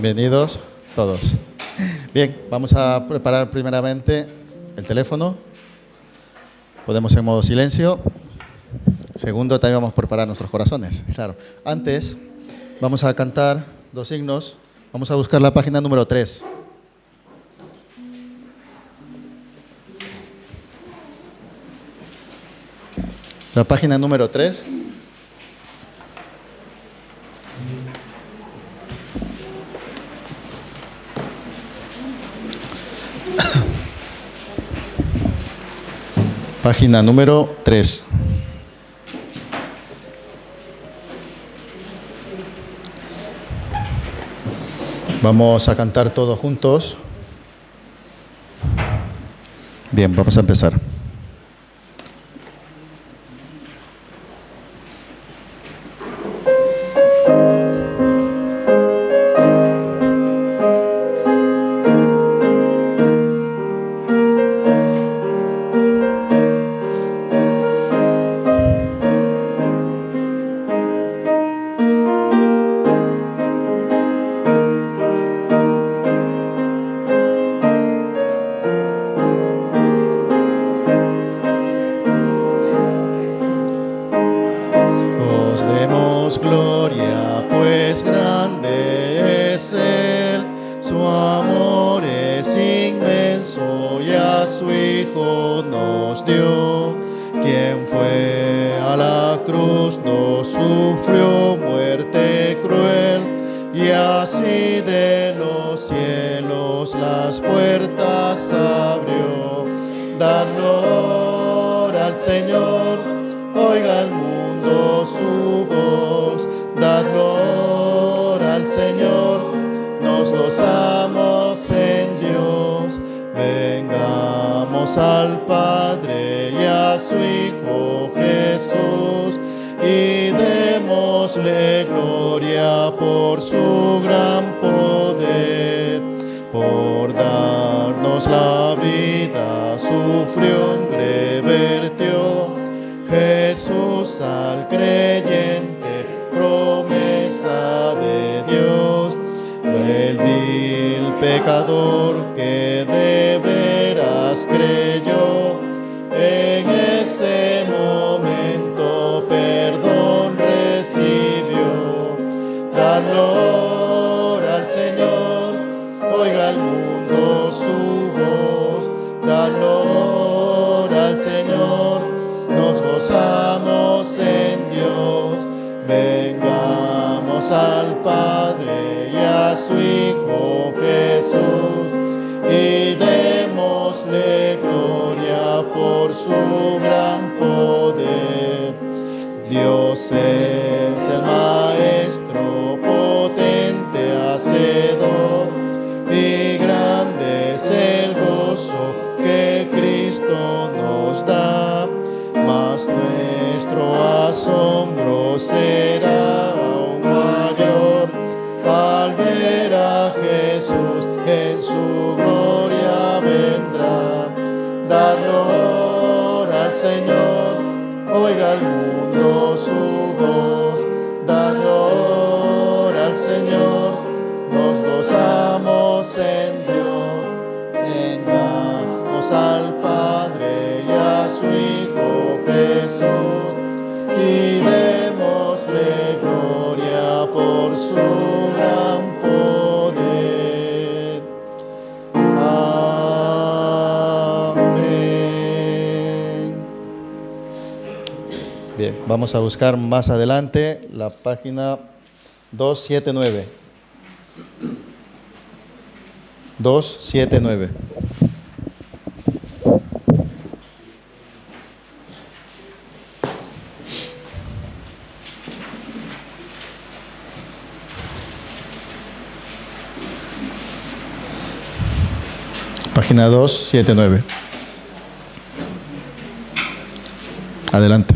Bienvenidos todos. Bien, vamos a preparar primeramente el teléfono. Podemos en modo silencio. Segundo, también vamos a preparar nuestros corazones. Claro. Antes, vamos a cantar dos himnos. Vamos a buscar la página número 3. La página número 3. Página número 3. Vamos a cantar todos juntos. Bien, vamos a empezar. Gloria, pues grande es Él, su amor es inmenso y a su Hijo nos dio. Quien fue a la cruz nos sufrió muerte cruel y así de los cielos las puertas abrió. Dad gloria al Señor, oiga el mundo su voz, dad gloria al Señor, nos gozamos en Dios. Vengamos al Padre y a su Hijo Jesús y démosle gloria por su gran poder. Por darnos la vida sufrió, vertió Jesús al creyente, promesa de Dios. El vil pecador que de veras creyó, en ese momento perdón recibió. Da gloria al Señor, oiga el mundo su voz. Da gloria al Señor, nos gozamos en Dios. Vengamos al Padre y a su Hijo Jesús y démosle gloria por su gran poder. Dios es el Maestro potente, hacedor, y grande es el gozo que Cristo nos da. Mas nuestro asombro será aún mayor al ver a Jesús, en su gloria vendrá. Dar gloria al Señor, oiga el mundo su voz. Dar gloria al Señor, nos gozamos en Dios. Vengamos al Padre y a su Hijo Jesús y démosle gloria por su gran poder. Amén. Bien, vamos a buscar más adelante la página 279. 279. Página 279. Adelante.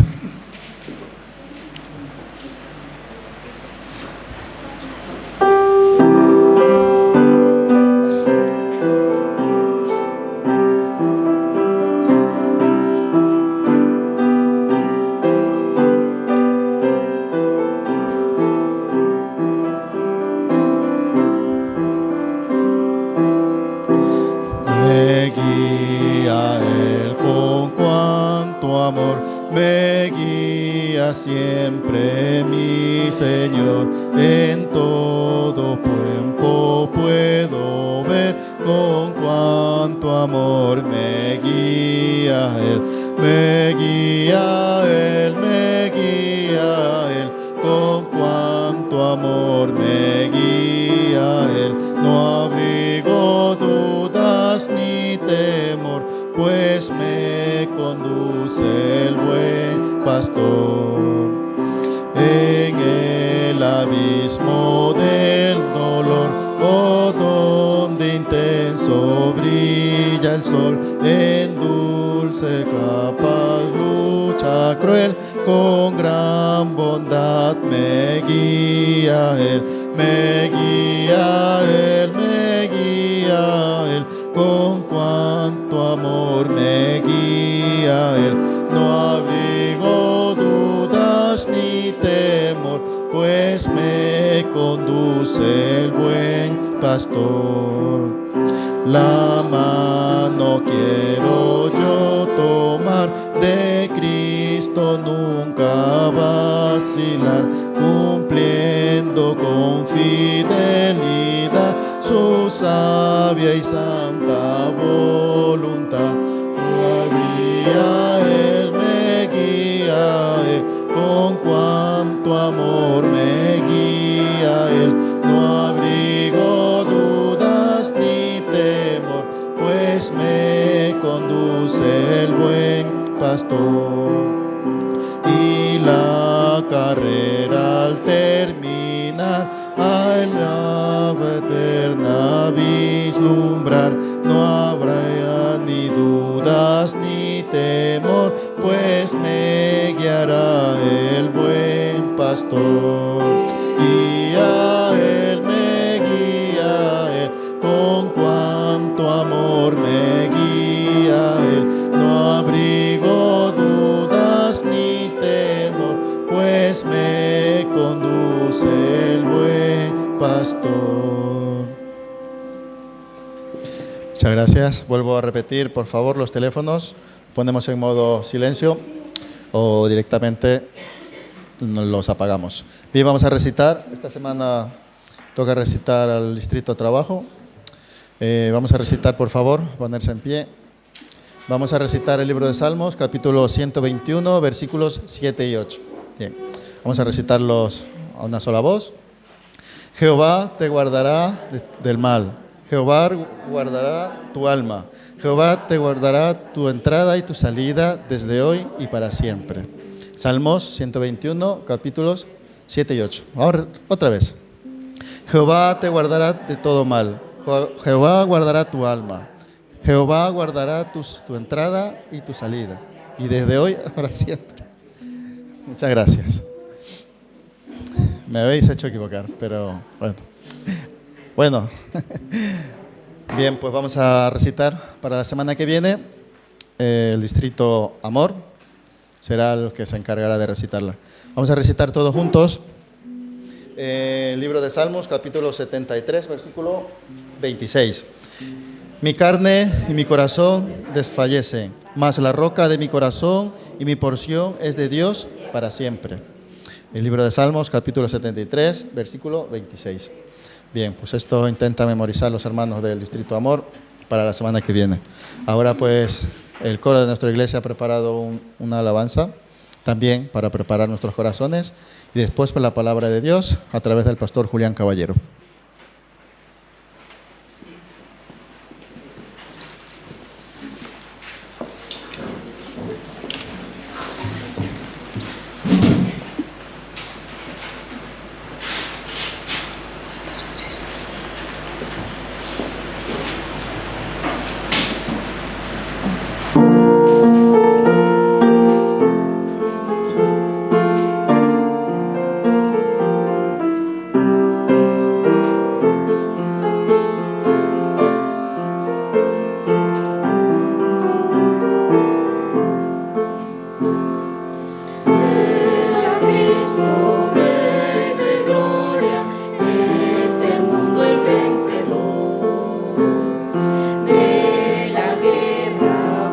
a Él con cuanto amor me guía siempre mi Señor. En todo tiempo puedo ver con cuanto amor me guía Él. Me guía Él, me guía Él, con cuanto amor me guía Él. No abrigo dudas ni temor, pues me conduce el buen pastor. En el abismo del dolor, oh, donde intenso brilla el sol, en dulce capaz lucha cruel, con gran bondad me guía Él. Me guía Él, me guía Él, con cuanto amor me guía Él. No abrigo dudas ni temor, pues me conduce el buen pastor. La mano quiero yo tomar de Cristo, nunca vacilar, cumpliendo con fidelidad su sabia y santa voluntad. Me guía Él, con cuanto amor me guía Él. No abrigo dudas ni temor, pues me conduce el buen pastor. Y la carrera al terminar, al la eterna vislumbrar, no habrá ni dudas ni temor, pues me guiará el buen pastor. Y a Él me guía Él, con cuanto amor me guía Él. No abrigo dudas ni temor, pues me conduce el buen pastor. Muchas gracias. Vuelvo a repetir, por favor, los teléfonos. Ponemos en modo silencio o directamente los apagamos. Bien, vamos a recitar. Esta semana toca recitar al Distrito Trabajo. Vamos a recitar, por favor, ponerse en pie. Vamos a recitar el libro de Salmos, capítulo 121, versículos 7 y 8. Bien, vamos a recitarlos a una sola voz. Jehová te guardará del mal. Jehová guardará tu alma. Jehová te guardará tu entrada y tu salida desde hoy y para siempre. Salmos 121, capítulos 7 y 8. Ahora, otra vez. Jehová te guardará de todo mal. Jehová guardará tu alma. Jehová guardará tu entrada y tu salida. Y desde hoy para siempre. Muchas gracias. Me habéis hecho equivocar, pero bueno. Bueno. Bien, pues vamos a recitar para la semana que viene. El Distrito Amor será el que se encargará de recitarla. Vamos a recitar todos juntos el libro de Salmos, capítulo 73, versículo 26. Mi carne y mi corazón desfallecen, mas la roca de mi corazón y mi porción es de Dios para siempre. El libro de Salmos, capítulo 73, versículo 26. Bien, pues esto intenta memorizar los hermanos del Distrito Amor para la semana que viene. Ahora pues el coro de nuestra iglesia ha preparado una alabanza también para preparar nuestros corazones y después por la palabra de Dios a través del pastor Julián Caballero. Rey de gloria, es del mundo el vencedor, de la guerra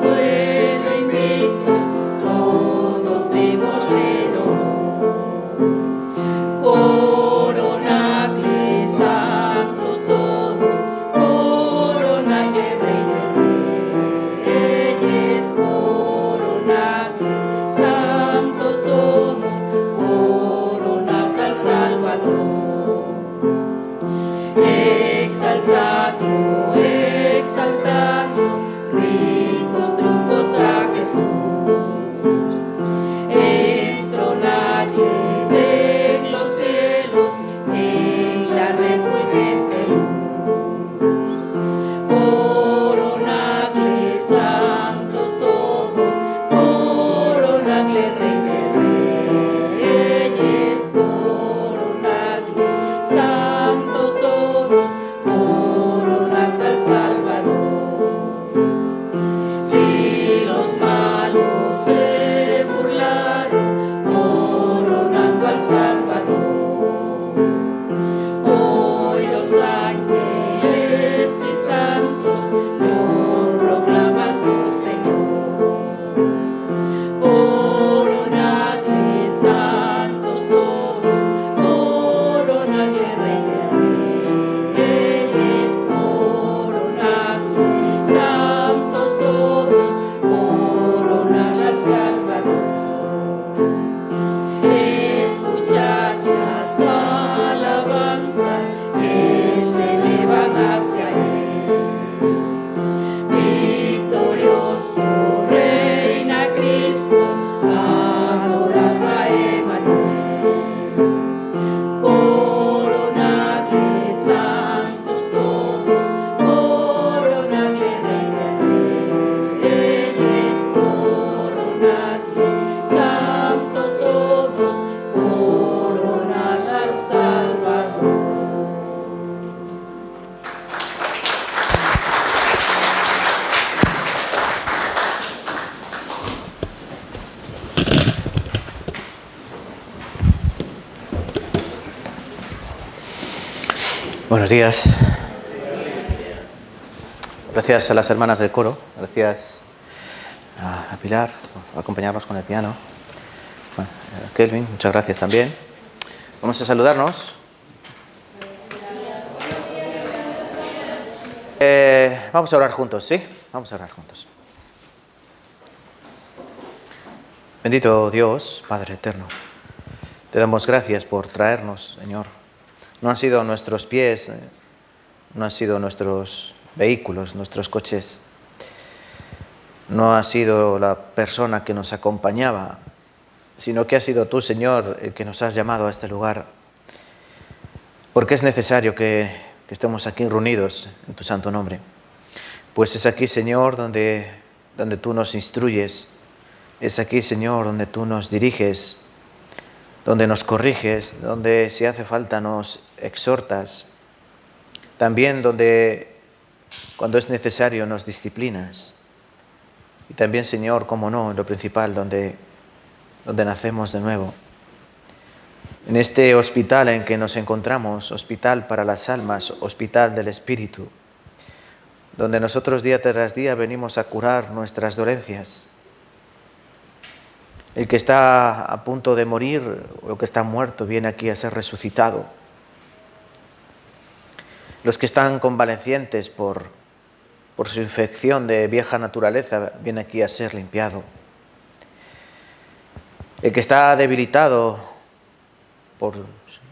Buenos días. Gracias a las hermanas del coro, gracias a Pilar por acompañarnos con el piano. Bueno, a Kelvin, muchas gracias también. Vamos a saludarnos. Vamos a orar juntos, ¿sí? Vamos a orar juntos. Bendito Dios, Padre eterno, te damos gracias por traernos, Señor. No han sido nuestros pies, no han sido nuestros vehículos, nuestros coches. No ha sido la persona que nos acompañaba, sino que ha sido tú, Señor, el que nos has llamado a este lugar. Porque es necesario que estemos aquí reunidos en tu santo nombre. Pues es aquí, Señor, donde tú nos instruyes. Es aquí, Señor, donde tú nos diriges, donde nos corriges, donde si hace falta nos exhortas. También donde, cuando es necesario, nos disciplinas. Y también, Señor, como no, en lo principal, donde nacemos de nuevo. En este hospital en que nos encontramos, hospital para las almas, hospital del Espíritu, donde nosotros día tras día venimos a curar nuestras dolencias. El que está a punto de morir o el que está muerto viene aquí a ser resucitado. Los que están convalecientes por su infección de vieja naturaleza viene aquí a ser limpiado. El que está debilitado,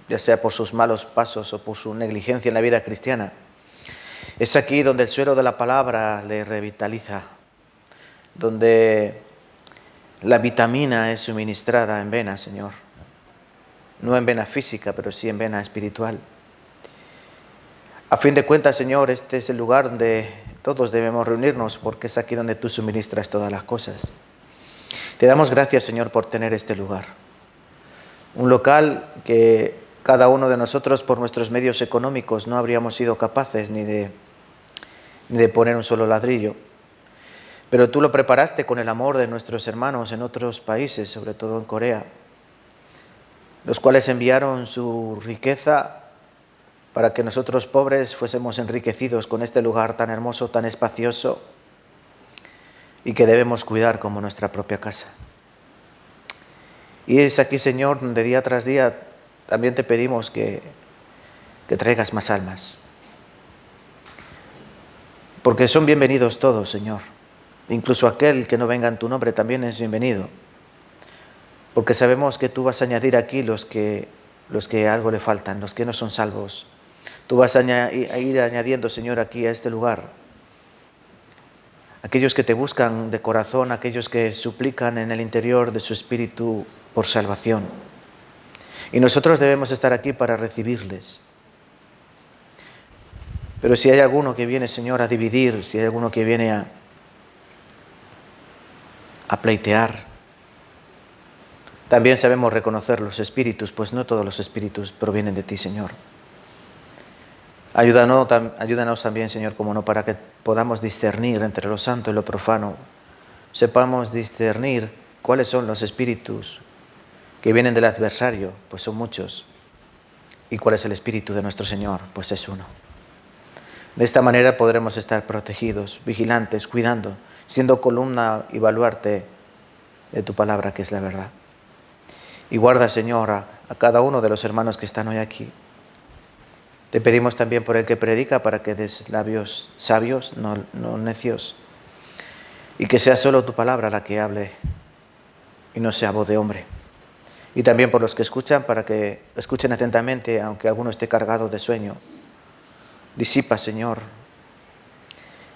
ya sea por sus malos pasos o por su negligencia en la vida cristiana, es aquí donde el suelo de la palabra le revitaliza, donde la vitamina es suministrada en vena, Señor. No en vena física, pero sí en vena espiritual. A fin de cuentas, Señor, este es el lugar donde todos debemos reunirnos, porque es aquí donde tú suministras todas las cosas. Te damos gracias, Señor, por tener este lugar. Un local que cada uno de nosotros, por nuestros medios económicos, no habríamos sido capaces ni de poner un solo ladrillo. Pero tú lo preparaste con el amor de nuestros hermanos en otros países, sobre todo en Corea, los cuales enviaron su riqueza para que nosotros pobres fuésemos enriquecidos con este lugar tan hermoso, tan espacioso y que debemos cuidar como nuestra propia casa. Y es aquí, Señor, donde día tras día también te pedimos que traigas más almas. Porque son bienvenidos todos, Señor. Incluso aquel que no venga en tu nombre también es bienvenido. Porque sabemos que tú vas a añadir aquí los que algo le faltan, los que no son salvos. Tú vas a ir añadiendo, Señor, aquí a este lugar. Aquellos que te buscan de corazón, aquellos que suplican en el interior de su espíritu por salvación. Y nosotros debemos estar aquí para recibirles. Pero si hay alguno que viene, Señor, a dividir, si hay alguno que viene a pleitear, también sabemos reconocer los espíritus, pues no todos los espíritus provienen de ti, Señor. Ayúdanos también, Señor, como no, para que podamos discernir entre lo santo y lo profano. Sepamos discernir cuáles son los espíritus que vienen del adversario, pues son muchos. Y cuál es el espíritu de nuestro Señor, pues es uno. De esta manera podremos estar protegidos, vigilantes, cuidando, siendo columna y baluarte de tu palabra, que es la verdad. Y guarda, Señor, a cada uno de los hermanos que están hoy aquí. Te pedimos también por el que predica, para que des labios sabios, no necios, y que sea solo tu palabra la que hable y no sea voz de hombre. Y también por los que escuchan, para que escuchen atentamente, aunque alguno esté cargado de sueño. Disipa, Señor,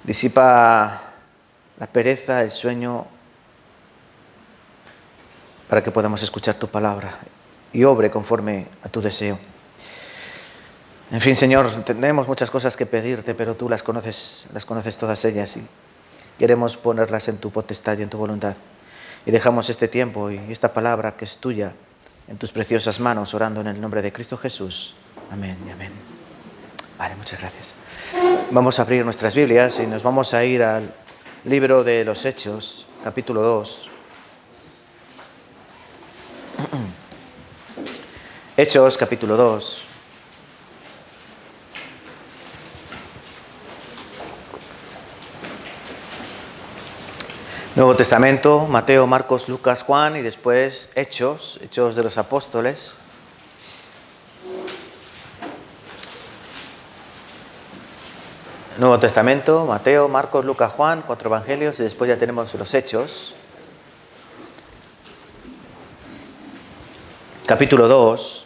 disipa la pereza, el sueño, para que podamos escuchar tu palabra y obre conforme a tu deseo. En fin, Señor, tenemos muchas cosas que pedirte, pero tú las conoces todas ellas y queremos ponerlas en tu potestad y en tu voluntad. Y dejamos este tiempo y esta palabra que es tuya en tus preciosas manos, orando en el nombre de Cristo Jesús. Amén y amén. Vale, muchas gracias. Vamos a abrir nuestras Biblias y nos vamos a ir al libro de los Hechos, capítulo 2. Hechos, capítulo 2. Nuevo Testamento, Mateo, Marcos, Lucas, Juan y después Hechos de los Apóstoles. Nuevo Testamento, Mateo, Marcos, Lucas, Juan, 4 evangelios y después ya tenemos los Hechos. Capítulo 2,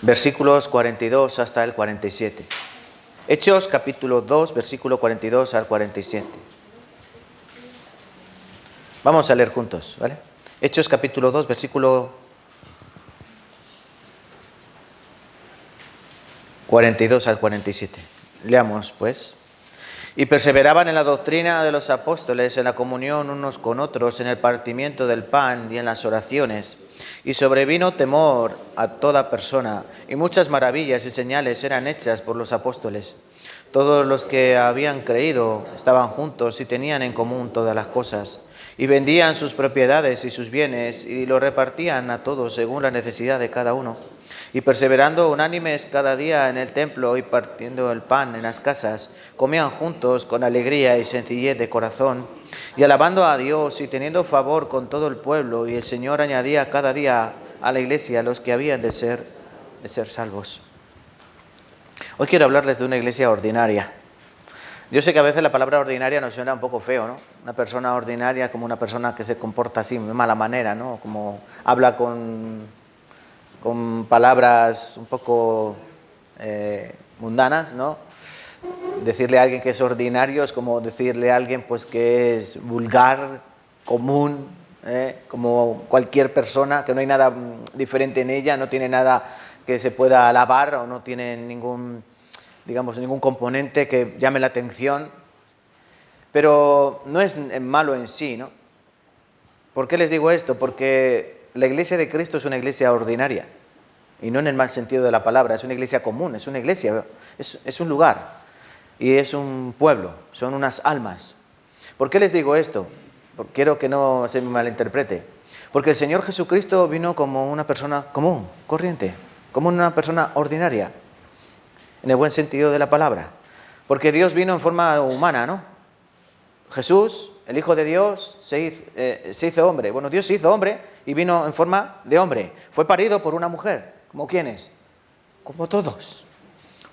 versículos 42 hasta el 47. Hechos, capítulo 2, versículo 42 al 47. Vamos a leer juntos, ¿vale? Hechos, capítulo 2, versículo 42 al 47. Leamos, pues. Y perseveraban en la doctrina de los apóstoles, en la comunión unos con otros, en el partimiento del pan y en las oraciones. Y sobrevino temor a toda persona, y muchas maravillas y señales eran hechas por los apóstoles. Todos los que habían creído estaban juntos y tenían en común todas las cosas, y vendían sus propiedades y sus bienes, y lo repartían a todos según la necesidad de cada uno. Y perseverando unánimes cada día en el templo y partiendo el pan en las casas, comían juntos con alegría y sencillez de corazón, y alabando a Dios y teniendo favor con todo el pueblo, y el Señor añadía cada día a la iglesia los que habían de ser salvos. Hoy quiero hablarles de una iglesia ordinaria. Yo sé que a veces la palabra ordinaria nos suena un poco feo, ¿no? Una persona ordinaria como una persona que se comporta así de mala manera, ¿no? Como habla con palabras un poco mundanas, ¿no? Decirle a alguien que es ordinario es como decirle a alguien pues, que es vulgar, común, como cualquier persona, que no hay nada diferente en ella, no tiene nada que se pueda alabar o no tiene ningún componente que llame la atención. Pero no es malo en sí, ¿no? ¿Por qué les digo esto? Porque la iglesia de Cristo es una iglesia ordinaria, y no en el mal sentido de la palabra, es una iglesia común, es una iglesia, es un lugar, y es un pueblo, son unas almas. ¿Por qué les digo esto? Porque quiero que no se me malinterprete. Porque el Señor Jesucristo vino como una persona común, corriente, como una persona ordinaria, en el buen sentido de la palabra. Porque Dios vino en forma humana, ¿no? Jesús, el Hijo de Dios, se hizo hombre. Bueno, Dios se hizo hombre y vino en forma de hombre. Fue parido por una mujer. ¿Como quiénes? Como todos.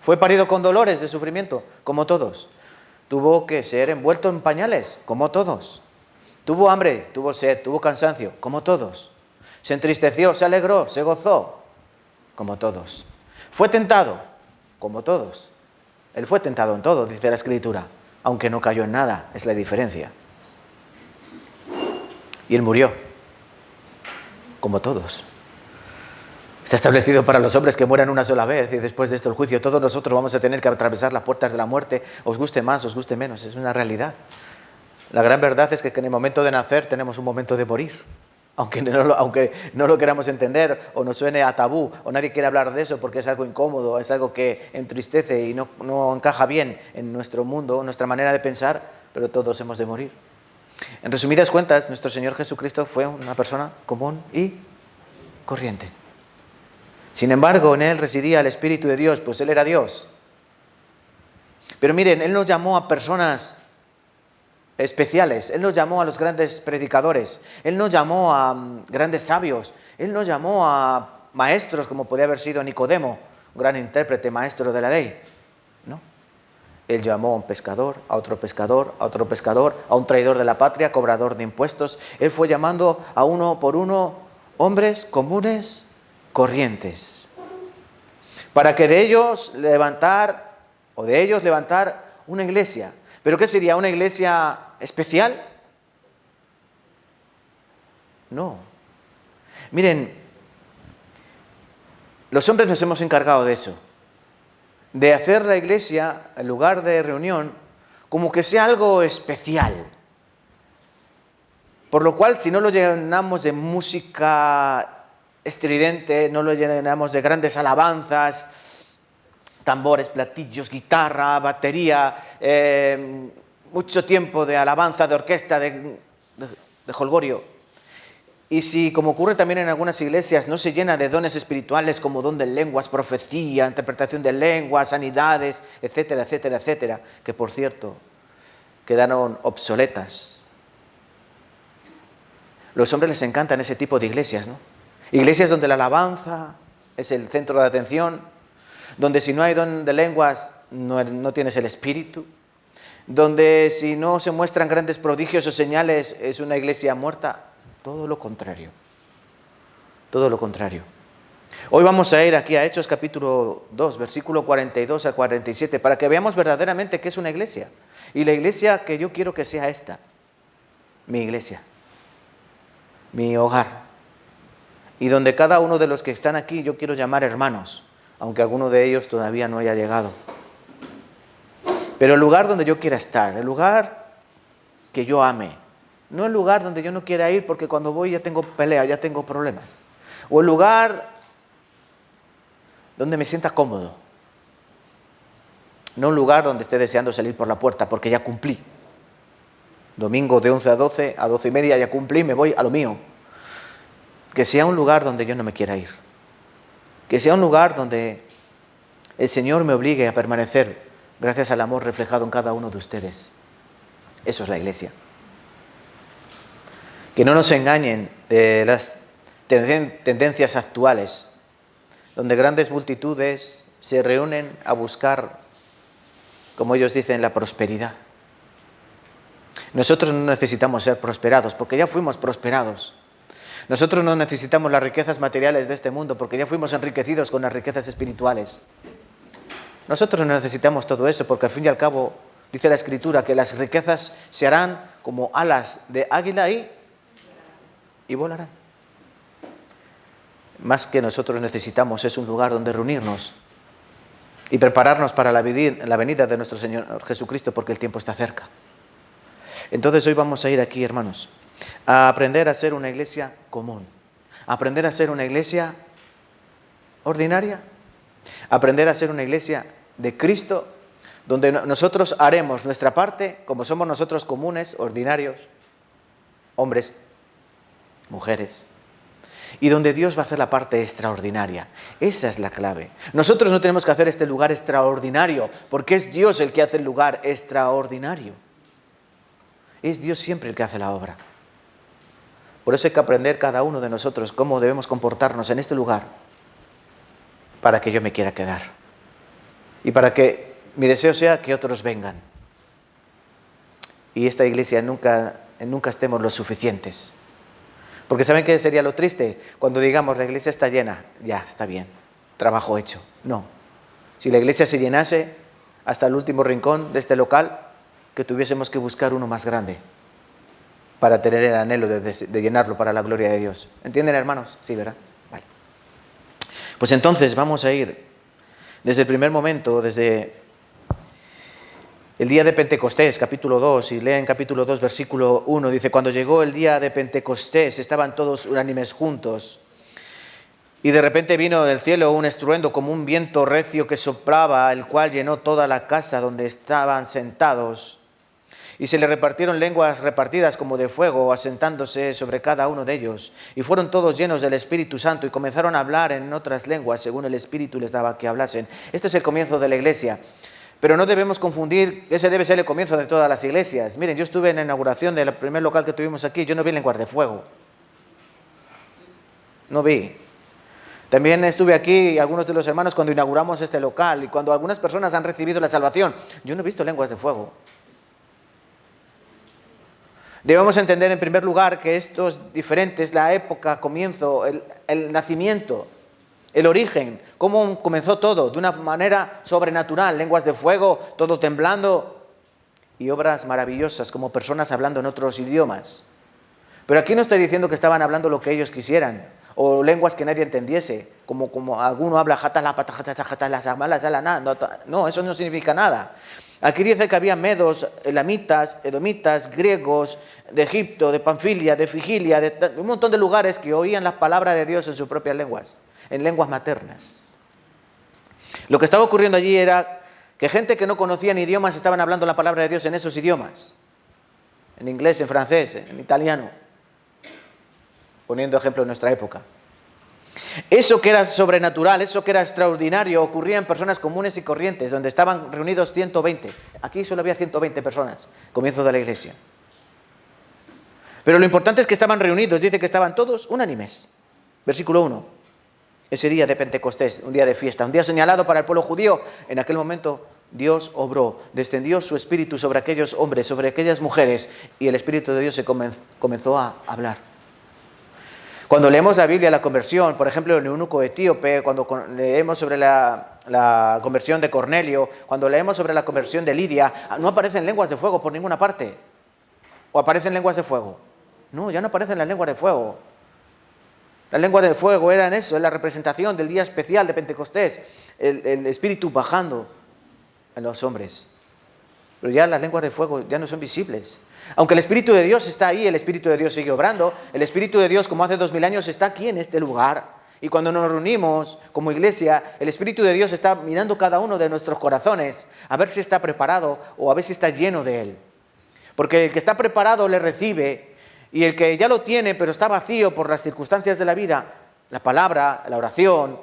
Fue parido con dolores de sufrimiento, como todos. Tuvo que ser envuelto en pañales, como todos. Tuvo hambre, tuvo sed, tuvo cansancio, como todos. Se entristeció, se alegró, se gozó, como todos. Fue tentado, como todos. Él fue tentado en todo, dice la Escritura, aunque no cayó en nada, es la diferencia. Y Él murió, como todos. Está establecido para los hombres que mueran una sola vez y después de esto el juicio. Todos nosotros vamos a tener que atravesar las puertas de la muerte, os guste más, os guste menos, es una realidad. La gran verdad es que en el momento de nacer tenemos un momento de morir. Aunque no lo queramos entender o nos suene a tabú o nadie quiere hablar de eso porque es algo incómodo, es algo que entristece y no encaja bien en nuestro mundo, nuestra manera de pensar, pero todos hemos de morir. En resumidas cuentas, nuestro Señor Jesucristo fue una persona común y corriente. Sin embargo, en Él residía el Espíritu de Dios, pues Él era Dios. Pero miren, Él nos llamó a personas especiales, Él nos llamó a los grandes predicadores, Él nos llamó a grandes sabios, Él nos llamó a maestros como podía haber sido Nicodemo, un gran intérprete, maestro de la ley, ¿no? Él llamó a un pescador, a otro pescador, a otro pescador, a un traidor de la patria, cobrador de impuestos. Él fue llamando a uno por uno hombres comunes, corrientes, para que de ellos levantar una iglesia. ¿Pero qué sería? ¿Una iglesia especial? No. Miren, los hombres nos hemos encargado de eso, de hacer la iglesia, el lugar de reunión, como que sea algo especial. Por lo cual, si no lo llenamos de música estridente, no lo llenamos de grandes alabanzas, tambores, platillos, guitarra, batería, mucho tiempo de alabanza, de orquesta, de jolgorio. Y si, como ocurre también en algunas iglesias, no se llena de dones espirituales como don de lenguas, profecía, interpretación de lenguas, sanidades, etcétera, etcétera, etcétera, que por cierto quedaron obsoletas Los hombres les encantan ese tipo de iglesias, ¿no? Iglesias donde la alabanza es el centro de atención, donde si no hay don de lenguas no tienes el espíritu, donde si no se muestran grandes prodigios o señales es una iglesia muerta. Todo lo contrario. Todo lo contrario. Hoy vamos a ir aquí a Hechos capítulo 2, versículo 42 a 47, para que veamos verdaderamente qué es una iglesia. Y la iglesia que yo quiero que sea esta, mi iglesia, mi hogar. Y donde cada uno de los que están aquí yo quiero llamar hermanos, aunque alguno de ellos todavía no haya llegado. Pero el lugar donde yo quiera estar, el lugar que yo ame, no el lugar donde yo no quiera ir porque cuando voy ya tengo pelea, ya tengo problemas. O el lugar donde me sienta cómodo. No un lugar donde esté deseando salir por la puerta porque ya cumplí. Domingo de 11 a 12, a 12 y media ya cumplí, me voy a lo mío. Que sea un lugar donde yo no me quiera ir. Que sea un lugar donde el Señor me obligue a permanecer gracias al amor reflejado en cada uno de ustedes. Eso es la iglesia. Que no nos engañen de las tendencias actuales, donde grandes multitudes se reúnen a buscar, como ellos dicen, la prosperidad. Nosotros no necesitamos ser prosperados, porque ya fuimos prosperados. Nosotros no necesitamos las riquezas materiales de este mundo, porque ya fuimos enriquecidos con las riquezas espirituales. Nosotros no necesitamos todo eso, porque al fin y al cabo, dice la Escritura, que las riquezas se harán como alas de águila y volarán. Más que nosotros necesitamos es un lugar donde reunirnos y prepararnos para la venida de nuestro Señor Jesucristo, porque el tiempo está cerca. Entonces hoy vamos a ir aquí, hermanos, a aprender a ser una iglesia común, a aprender a ser una iglesia ordinaria, a aprender a ser una iglesia de Cristo, donde nosotros haremos nuestra parte, como somos nosotros comunes, ordinarios, hombres, mujeres, y donde Dios va a hacer la parte extraordinaria. Esa es la clave. Nosotros no tenemos que hacer este lugar extraordinario, porque es Dios el que hace el lugar extraordinario. Es Dios siempre el que hace la obra. Por eso hay que aprender cada uno de nosotros cómo debemos comportarnos en este lugar para que yo me quiera quedar. Y para que mi deseo sea que otros vengan. Y esta iglesia nunca estemos lo suficientes. Porque ¿saben qué sería lo triste? Cuando digamos la iglesia está llena, ya, está bien, trabajo hecho. No. Si la iglesia se llenase hasta el último rincón de este local, que tuviésemos que buscar uno más grande para tener el anhelo de llenarlo para la gloria de Dios. ¿Entienden, hermanos? Sí, ¿verdad? Vale. Pues entonces vamos a ir desde el primer momento, desde el día de Pentecostés, capítulo 2, y leen capítulo 2, versículo 1, dice: cuando llegó el día de Pentecostés, estaban todos unánimes juntos, y de repente vino del cielo un estruendo como un viento recio que soplaba, el cual llenó toda la casa donde estaban sentados. Y se le repartieron lenguas repartidas como de fuego, asentándose sobre cada uno de ellos. Y fueron todos llenos del Espíritu Santo y comenzaron a hablar en otras lenguas, según el Espíritu les daba que hablasen. Este es el comienzo de la iglesia. Pero no debemos confundir, ese debe ser el comienzo de todas las iglesias. Miren, yo estuve en la inauguración del primer local que tuvimos aquí, yo no vi lenguas de fuego. No vi. También estuve aquí, algunos de los hermanos, cuando inauguramos este local y cuando algunas personas han recibido la salvación. Yo no he visto lenguas de fuego. Debemos entender en primer lugar que esto es diferente, es la época, comienzo, el nacimiento, el origen, cómo comenzó todo, de una manera sobrenatural, lenguas de fuego, todo temblando y obras maravillosas como personas hablando en otros idiomas. Pero aquí no estoy diciendo que estaban hablando lo que ellos quisieran o lenguas que nadie entendiese, como alguno habla no, eso no significa nada. Aquí dice que había medos, elamitas, edomitas, griegos, de Egipto, de Panfilia, de Figilia, de un montón de lugares que oían las palabras de Dios en sus propias lenguas, en lenguas maternas. Lo que estaba ocurriendo allí era que gente que no conocía ni idiomas estaban hablando la palabra de Dios en esos idiomas, en inglés, en francés, en italiano, poniendo ejemplo en nuestra época. Eso que era sobrenatural, eso que era extraordinario, ocurría en personas comunes y corrientes, donde estaban reunidos 120. Aquí solo había 120 personas, comienzo de la iglesia. Pero lo importante es que estaban reunidos, dice que estaban todos unánimes. Versículo 1. Ese día de Pentecostés, un día de fiesta, un día señalado para el pueblo judío, en aquel momento Dios obró, descendió su espíritu sobre aquellos hombres, sobre aquellas mujeres, y el Espíritu de Dios se comenzó a hablar. Cuando leemos la Biblia, la conversión, por ejemplo, el eunuco etíope, cuando leemos sobre la conversión de Cornelio, cuando leemos sobre la conversión de Lidia, no aparecen lenguas de fuego por ninguna parte. ¿O aparecen lenguas de fuego? No, ya no aparecen las lenguas de fuego. Las lenguas de fuego eran eso, es la representación del día especial de Pentecostés, el Espíritu bajando en los hombres. Pero ya las lenguas de fuego ya no son visibles. Aunque el Espíritu de Dios está ahí, el Espíritu de Dios sigue obrando, el Espíritu de Dios, como hace 2000 años, está aquí en este lugar. Y cuando nos reunimos como iglesia, el Espíritu de Dios está mirando cada uno de nuestros corazones a ver si está preparado o a ver si está lleno de Él. Porque el que está preparado le recibe, y el que ya lo tiene pero está vacío por las circunstancias de la vida, la palabra, la oración,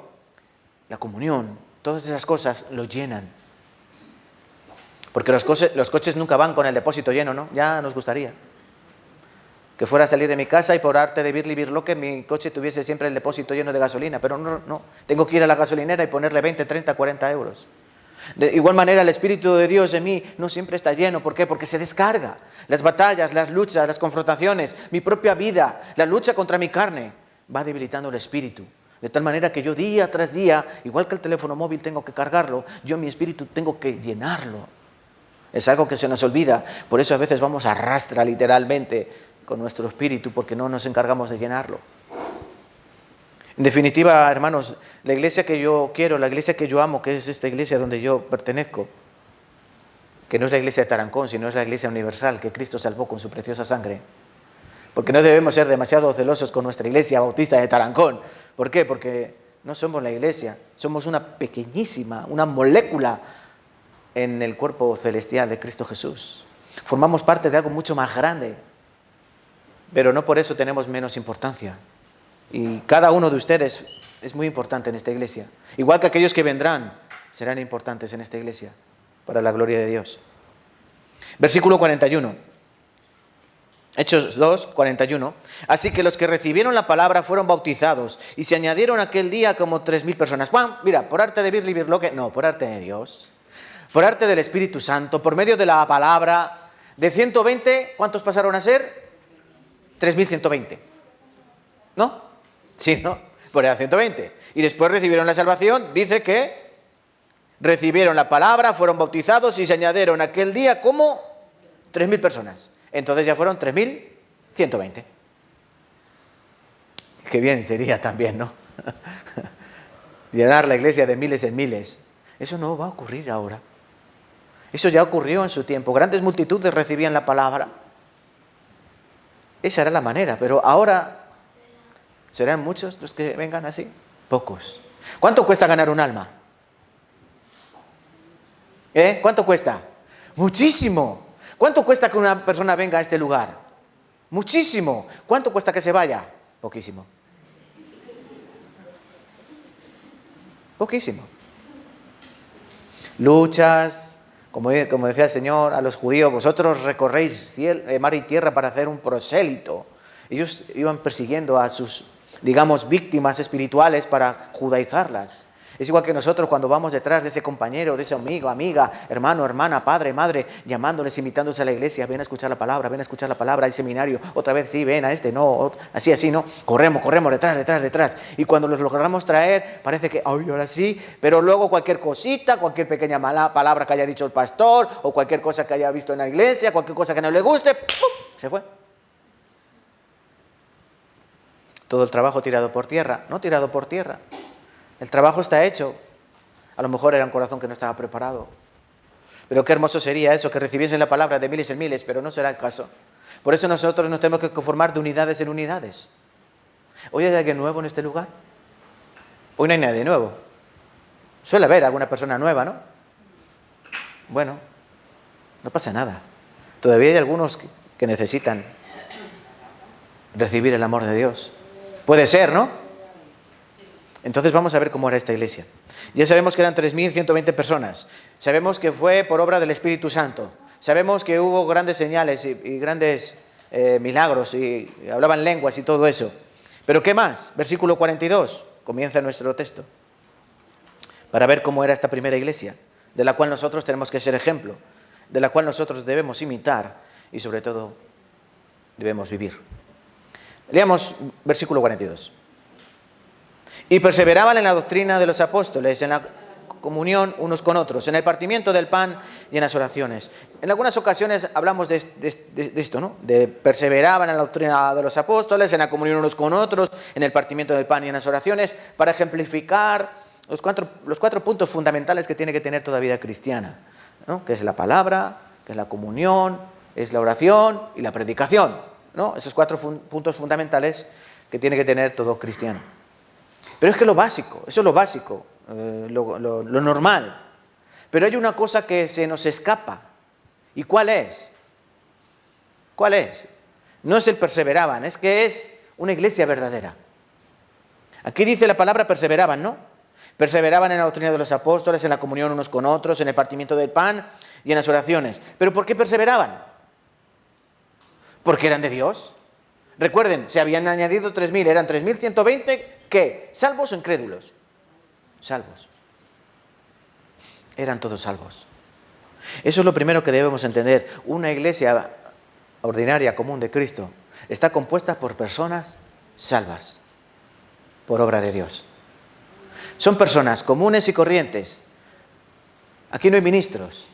la comunión, todas esas cosas lo llenan. Porque los coches nunca van con el depósito lleno, ¿no? Ya nos gustaría que fuera a salir de mi casa y por arte de birli birloque mi coche tuviese siempre el depósito lleno de gasolina, pero no, tengo que ir a la gasolinera y ponerle 20, 30, 40 euros. De igual manera, el Espíritu de Dios en mí no siempre está lleno. ¿Por qué? Porque se descarga. Las batallas, las luchas, las confrontaciones, mi propia vida, la lucha contra mi carne, va debilitando el Espíritu. De tal manera que yo día tras día, igual que el teléfono móvil tengo que cargarlo, yo mi Espíritu tengo que llenarlo. Es algo que se nos olvida. Por eso a veces vamos a rastra literalmente con nuestro Espíritu, porque no nos encargamos de llenarlo. En definitiva, hermanos, la iglesia que yo quiero, la iglesia que yo amo, que es esta iglesia donde yo pertenezco, que no es la iglesia de Tarancón, sino es la iglesia universal que Cristo salvó con su preciosa sangre. Porque no debemos ser demasiado celosos con nuestra iglesia bautista de Tarancón. ¿Por qué? Porque no somos la iglesia, somos una pequeñísima, una molécula en el cuerpo celestial de Cristo Jesús. Formamos parte de algo mucho más grande, pero no por eso tenemos menos importancia. Y cada uno de ustedes es muy importante en esta iglesia. Igual que aquellos que vendrán serán importantes en esta iglesia para la gloria de Dios. Versículo 41. Hechos 2, 41. Así que los que recibieron la palabra fueron bautizados y se añadieron aquel día como 3000 personas. Juan, mira, por arte de birli birloque, no, por arte de Dios, por arte del Espíritu Santo, por medio de la palabra, de 120, ¿cuántos pasaron a ser? 3120. ¿No? Sí, ¿no? Pues era 120. Y después recibieron la salvación, dice que recibieron la palabra, fueron bautizados y se añadieron aquel día como 3000 personas. Entonces ya fueron 3120. Qué bien sería también, ¿no? Llenar la iglesia de miles en miles. Eso no va a ocurrir ahora. Eso ya ocurrió en su tiempo. Grandes multitudes recibían la palabra. Esa era la manera, pero ahora ¿serán muchos los que vengan así? Pocos. ¿Cuánto cuesta ganar un alma? ¿Cuánto cuesta? Muchísimo. ¿Cuánto cuesta que una persona venga a este lugar? Muchísimo. ¿Cuánto cuesta que se vaya? Poquísimo. Poquísimo. Luchas, como decía el Señor a los judíos, vosotros recorréis mar y tierra para hacer un prosélito. Ellos iban persiguiendo a sus, digamos, víctimas espirituales para judaizarlas. Es igual que nosotros cuando vamos detrás de ese compañero, de ese amigo, amiga, hermano, hermana, padre, madre, llamándoles, invitándoles a la iglesia, ven a escuchar la palabra, al seminario, otra vez sí, ven a este, no, así, ¿no? Corremos, detrás. Y cuando los logramos traer, parece que, ay, ahora sí, pero luego cualquier cosita, cualquier pequeña mala palabra que haya dicho el pastor, o cualquier cosa que haya visto en la iglesia, cualquier cosa que no le guste, ¡pum!, se fue. Todo el trabajo tirado por tierra, no tirado por tierra. El trabajo está hecho. A lo mejor era un corazón que no estaba preparado. Pero qué hermoso sería eso, que recibiesen la palabra de miles en miles, pero no será el caso. Por eso nosotros nos tenemos que conformar de unidades en unidades. ¿Hoy hay alguien nuevo en este lugar? Hoy no hay nadie nuevo. Suele haber alguna persona nueva, ¿no? Bueno, no pasa nada. Todavía hay algunos que necesitan recibir el amor de Dios. Puede ser, ¿no? Entonces vamos a ver cómo era esta iglesia. Ya sabemos que eran 3120 personas. Sabemos que fue por obra del Espíritu Santo. Sabemos que hubo grandes señales y grandes milagros y hablaban lenguas y todo eso. Pero ¿qué más? Versículo 42, comienza nuestro texto. Para ver cómo era esta primera iglesia, de la cual nosotros tenemos que ser ejemplo, de la cual nosotros debemos imitar y sobre todo debemos vivir. Leamos versículo 42. Y perseveraban en la doctrina de los apóstoles, en la comunión unos con otros, en el partimiento del pan y en las oraciones. En algunas ocasiones hablamos de esto, ¿no? De perseveraban en la doctrina de los apóstoles, en la comunión unos con otros, en el partimiento del pan y en las oraciones, para ejemplificar los cuatro puntos fundamentales que tiene que tener toda vida cristiana, ¿no? Que es la palabra, que es la comunión, es la oración y la predicación, ¿no? Esos cuatro puntos fundamentales que tiene que tener todo cristiano. Pero es que lo básico, eso es lo básico, lo normal. Pero hay una cosa que se nos escapa. ¿Y cuál es? ¿Cuál es? No es el perseveraban, es que es una iglesia verdadera. Aquí dice la palabra perseveraban, ¿no? Perseveraban en la doctrina de los apóstoles, en la comunión unos con otros, en el partimiento del pan y en las oraciones. ¿Pero por qué perseveraban? Porque eran de Dios. Recuerden, se habían añadido 3.000, eran 3.120, ¿qué? ¿Salvos o incrédulos? Salvos. Eran todos salvos. Eso es lo primero que debemos entender. Una iglesia ordinaria, común de Cristo, está compuesta por personas salvas, por obra de Dios. Son personas comunes y corrientes. Aquí no hay ministros.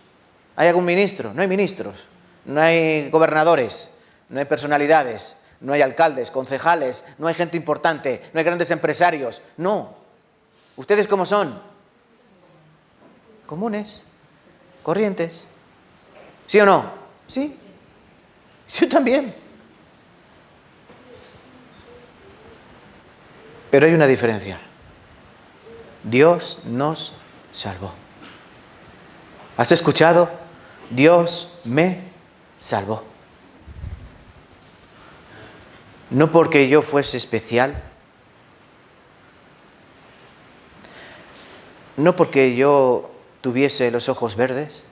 ¿Hay algún ministro? No hay ministros. No hay gobernadores. No hay personalidades. No hay alcaldes, concejales. No hay gente importante. No hay grandes empresarios. No. ¿Ustedes cómo son? Comunes, corrientes. ¿Sí o no? Sí. Yo también. Pero hay una diferencia. Dios nos salvó. ¿Has escuchado? Dios me salvó. No porque yo fuese especial, no porque yo tuviese los ojos verdes,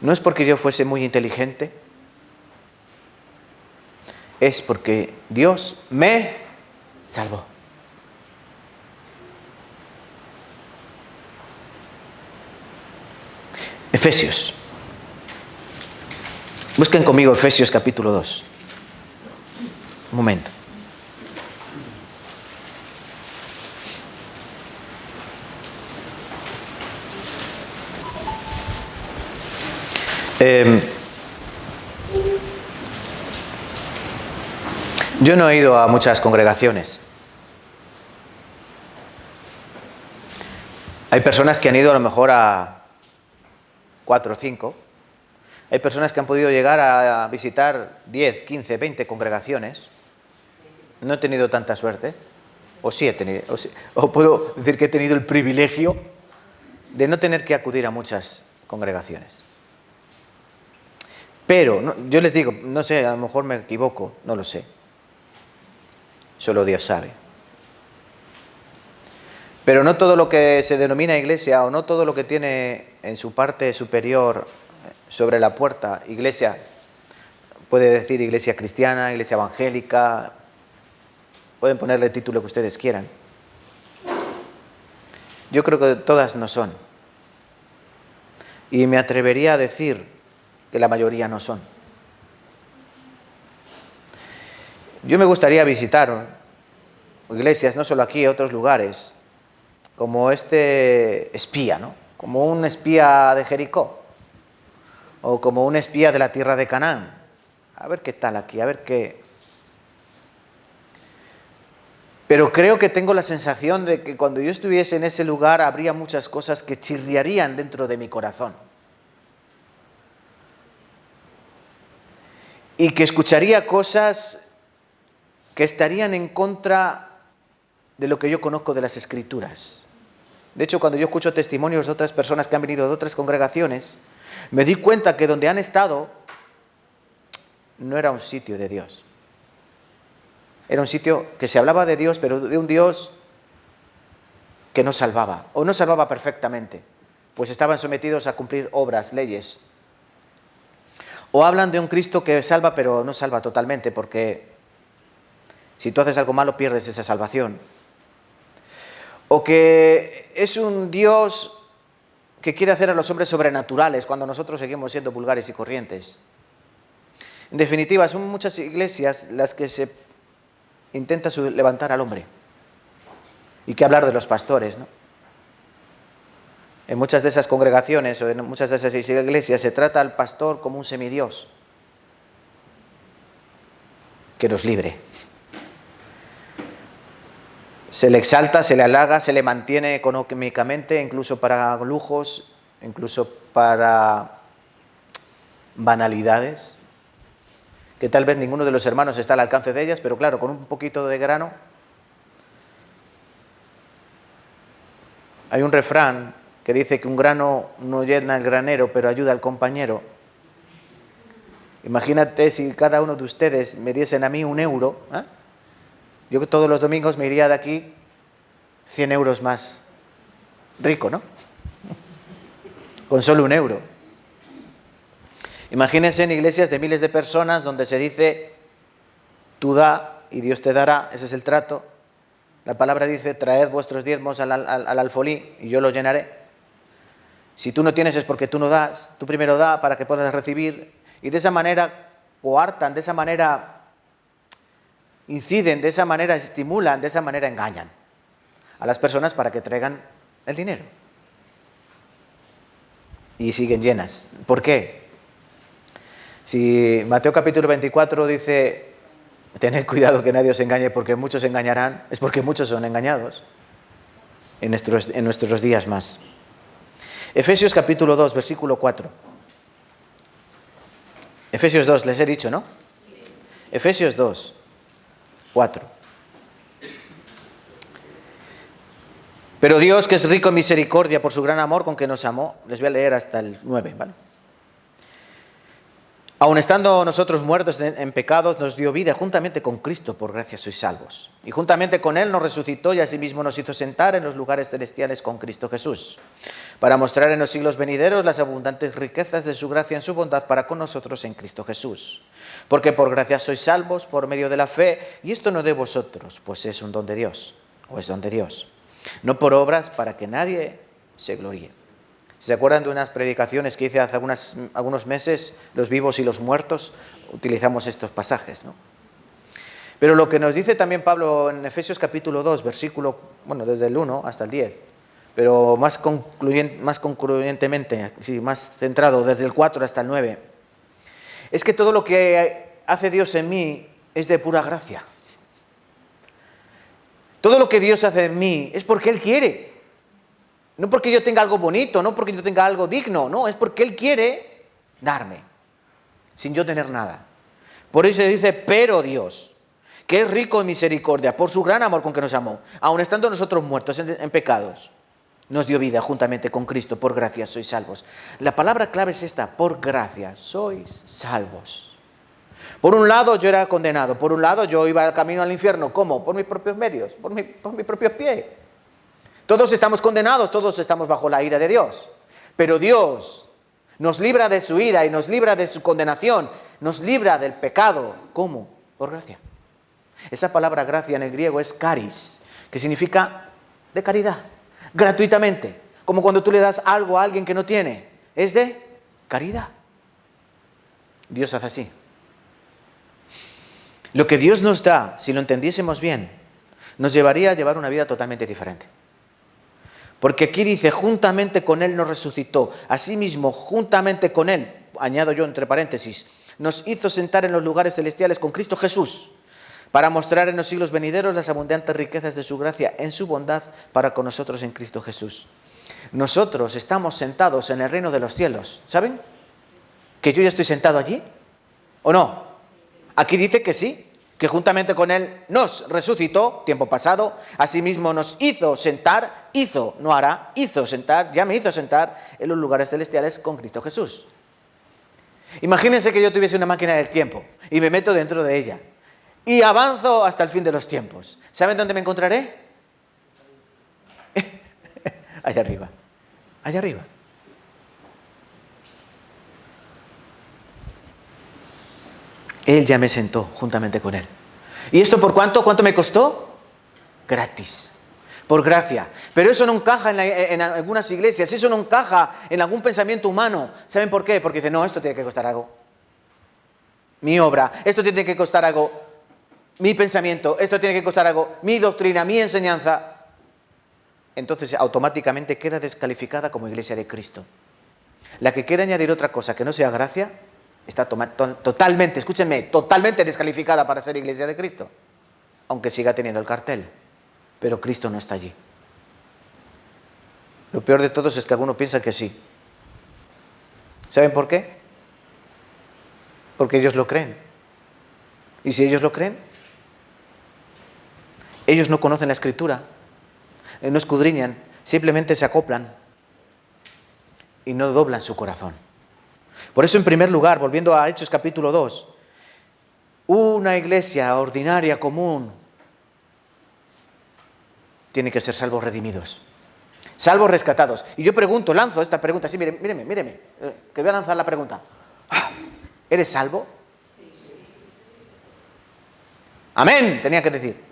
no es porque yo fuese muy inteligente, es porque Dios me salvó. Efesios. Busquen conmigo Efesios capítulo 2. Un momento. Yo no he ido a muchas congregaciones. Hay personas que han ido a lo mejor a 4 o 5. Hay personas que han podido llegar a visitar 10, 15, 20 congregaciones. No he tenido tanta suerte. O sí he tenido, o puedo decir que he tenido el privilegio de no tener que acudir a muchas congregaciones. Pero, yo les digo, no sé, a lo mejor me equivoco, no lo sé. Solo Dios sabe. Pero no todo lo que se denomina iglesia o no todo lo que tiene en su parte superior sobre la puerta iglesia, puede decir iglesia cristiana, iglesia evangélica, pueden ponerle el título que ustedes quieran. Yo creo que todas no son. Y me atrevería a decir que la mayoría no son. Yo me gustaría visitar iglesias, no solo aquí, otros lugares, como este espía, ¿no? Como un espía de Jericó, o como un espía de la tierra de Canaán. A ver qué tal aquí, a ver qué. Pero creo que tengo la sensación de que cuando yo estuviese en ese lugar habría muchas cosas que chirriarían dentro de mi corazón. Y que escucharía cosas que estarían en contra de lo que yo conozco de las Escrituras. De hecho, cuando yo escucho testimonios de otras personas que han venido de otras congregaciones, me di cuenta que donde han estado no era un sitio de Dios. Era un sitio que se hablaba de Dios, pero de un Dios que no salvaba, o no salvaba perfectamente, pues estaban sometidos a cumplir obras, leyes. O hablan de un Cristo que salva, pero no salva totalmente, porque si tú haces algo malo pierdes esa salvación. O que es un Dios que quiere hacer a los hombres sobrenaturales cuando nosotros seguimos siendo vulgares y corrientes. En definitiva, son muchas iglesias las que se intenta levantar al hombre. Y que hablar de los pastores, ¿no? En muchas de esas congregaciones o en muchas de esas iglesias se trata al pastor como un semidios que nos libre. Se le exalta, se le halaga, se le mantiene económicamente, incluso para lujos, incluso para banalidades, que tal vez ninguno de los hermanos está al alcance de ellas, pero claro, con un poquito de grano. Hay un refrán que dice que un grano no llena el granero, pero ayuda al compañero. Imagínate si cada uno de ustedes me diesen a mí 1 euro, ¿eh? Yo que todos los domingos me iría de aquí 100 euros más rico, ¿no? Con solo 1 euro. Imagínense en iglesias de miles de personas donde se dice, tú da y Dios te dará, ese es el trato. La palabra dice, traed vuestros diezmos al alfolí y yo los llenaré. Si tú no tienes es porque tú no das, tú primero da para que puedas recibir. Y de esa manera coartan, de esa manera inciden, de esa manera estimulan, de esa manera engañan a las personas para que traigan el dinero. Y siguen llenas. ¿Por qué? Si Mateo capítulo 24 dice, tened cuidado que nadie os engañe porque muchos engañarán, es porque muchos son engañados en nuestros días más. Efesios capítulo 2, versículo 4. Efesios 2, les he dicho, ¿no? Efesios 2, 4. Pero Dios, que es rico en misericordia por su gran amor con que nos amó, les voy a leer hasta el 9, ¿vale? Aun estando nosotros muertos en pecados, nos dio vida juntamente con Cristo, por gracia sois salvos. Y juntamente con Él nos resucitó y asimismo nos hizo sentar en los lugares celestiales con Cristo Jesús, para mostrar en los siglos venideros las abundantes riquezas de su gracia en su bondad para con nosotros en Cristo Jesús. Porque por gracia sois salvos por medio de la fe, y esto no de vosotros, pues es un don de Dios, o es don de Dios. No por obras para que nadie se gloríe. ¿Se acuerdan de unas predicaciones que hice hace algunos meses, los vivos y los muertos? Utilizamos estos pasajes, ¿no? Pero lo que nos dice también Pablo en Efesios capítulo 2, versículo, desde el 1 hasta el 10, pero más concluyentemente, sí, más centrado, desde el 4 hasta el 9, es que todo lo que hace Dios en mí es de pura gracia. Todo lo que Dios hace en mí es porque Él quiere. No porque yo tenga algo bonito, no porque yo tenga algo digno, no, es porque Él quiere darme, sin yo tener nada. Por eso se dice, pero Dios, que es rico en misericordia, por su gran amor con que nos amó, aun estando nosotros muertos en pecados, nos dio vida juntamente con Cristo, por gracia sois salvos. La palabra clave es esta, por gracia sois salvos. Por un lado yo era condenado, por un lado yo iba al camino al infierno, ¿cómo? Por mis propios medios, por mis propios pies. Todos estamos condenados, todos estamos bajo la ira de Dios. Pero Dios nos libra de su ira y nos libra de su condenación, nos libra del pecado. ¿Cómo? Por gracia. Esa palabra gracia en el griego es charis, que significa de caridad, gratuitamente. Como cuando tú le das algo a alguien que no tiene, es de caridad. Dios hace así. Lo que Dios nos da, si lo entendiésemos bien, nos llevaría a llevar una vida totalmente diferente. Porque aquí dice, juntamente con Él nos resucitó. Asimismo, juntamente con Él, añado yo entre paréntesis, nos hizo sentar en los lugares celestiales con Cristo Jesús, para mostrar en los siglos venideros las abundantes riquezas de su gracia en su bondad para con nosotros en Cristo Jesús. Nosotros estamos sentados en el reino de los cielos. ¿Saben? ¿Que yo ya estoy sentado allí? ¿O no? Aquí dice que sí. Que juntamente con Él nos resucitó, tiempo pasado, asimismo nos hizo sentar, no hará, hizo sentar, ya me hizo sentar en los lugares celestiales con Cristo Jesús. Imagínense que yo tuviese una máquina del tiempo y me meto dentro de ella y avanzo hasta el fin de los tiempos. ¿Saben dónde me encontraré? Allá arriba, allá arriba. Él ya me sentó juntamente con Él. ¿Y esto por cuánto? ¿Cuánto me costó? Gratis. Por gracia. Pero eso no encaja en algunas iglesias, eso no encaja en algún pensamiento humano. ¿Saben por qué? Porque dicen, no, esto tiene que costar algo. Mi obra, esto tiene que costar algo. Mi pensamiento, esto tiene que costar algo. Mi doctrina, mi enseñanza. Entonces automáticamente queda descalificada como iglesia de Cristo. La que quiere añadir otra cosa que no sea gracia, está totalmente, escúchenme, totalmente descalificada para ser iglesia de Cristo. Aunque siga teniendo el cartel. Pero Cristo no está allí. Lo peor de todo es que algunos piensan que sí. ¿Saben por qué? Porque ellos lo creen. Y si ellos lo creen, ellos no conocen la Escritura, no escudriñan, simplemente se acoplan y no doblan su corazón. Por eso, en primer lugar, volviendo a Hechos capítulo 2, una iglesia ordinaria, común, tiene que ser salvos redimidos, salvos rescatados. Y yo pregunto, lanzo esta pregunta, sí, míreme, que voy a lanzar la pregunta. ¿Eres salvo? Amén, tenía que decir.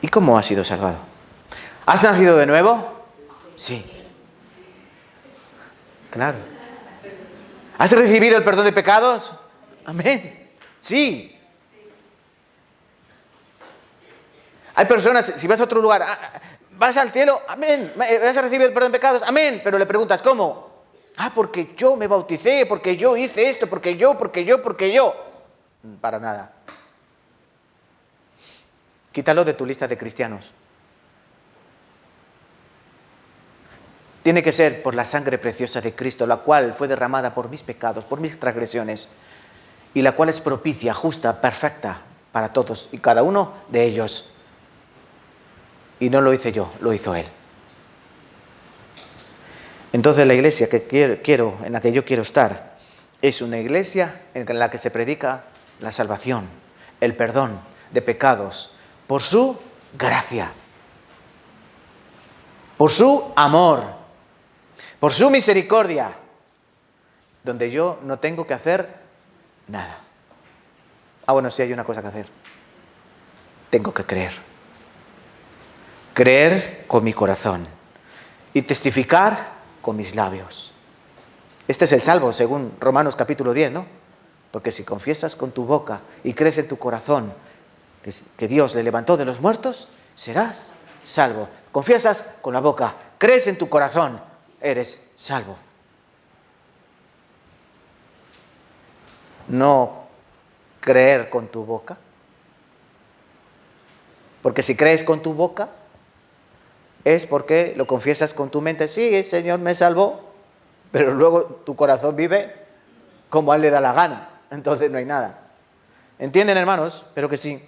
¿Y cómo has sido salvado? ¿Has nacido de nuevo? Sí. Claro. ¿Has recibido el perdón de pecados? Amén. Sí. Hay personas, si vas a otro lugar, vas al cielo, amén, vas a recibir el perdón de pecados, amén, pero le preguntas, ¿cómo? Porque yo me bauticé, porque yo hice esto, porque yo. Para nada. Quítalo de tu lista de cristianos. Tiene que ser por la sangre preciosa de Cristo, la cual fue derramada por mis pecados, por mis transgresiones, y la cual es propicia, justa, perfecta para todos y cada uno de ellos. Y no lo hice yo, lo hizo Él. Entonces la iglesia en la que yo quiero estar es una iglesia en la que se predica la salvación, el perdón de pecados, por su gracia, por su amor, por su misericordia, donde yo no tengo que hacer nada. Bueno, sí hay una cosa que hacer. Tengo que creer. Creer con mi corazón y testificar con mis labios. Este es el salvo, según Romanos capítulo 10, ¿no? Porque si confiesas con tu boca y crees en tu corazón que Dios le levantó de los muertos, serás salvo. Confiesas con la boca, crees en tu corazón, eres salvo. No creer con tu boca. Porque si crees con tu boca, es porque lo confiesas con tu mente. Sí, el Señor me salvó, pero luego tu corazón vive como a Él le da la gana. Entonces no hay nada. ¿Entienden, hermanos? Espero que sí.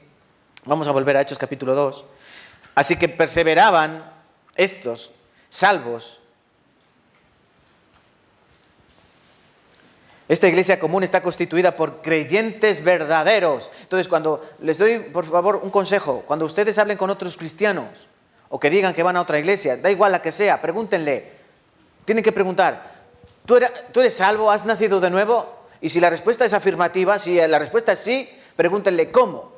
Vamos a volver a Hechos capítulo 2. Así que perseveraban estos salvos. Esta iglesia común está constituida por creyentes verdaderos. Entonces, cuando les doy, por favor, un consejo, cuando ustedes hablen con otros cristianos o que digan que van a otra iglesia, da igual la que sea, pregúntenle. Tienen que preguntar, ¿tú eres salvo? ¿Has nacido de nuevo? Y si la respuesta es afirmativa, si la respuesta es sí, pregúntenle ¿cómo?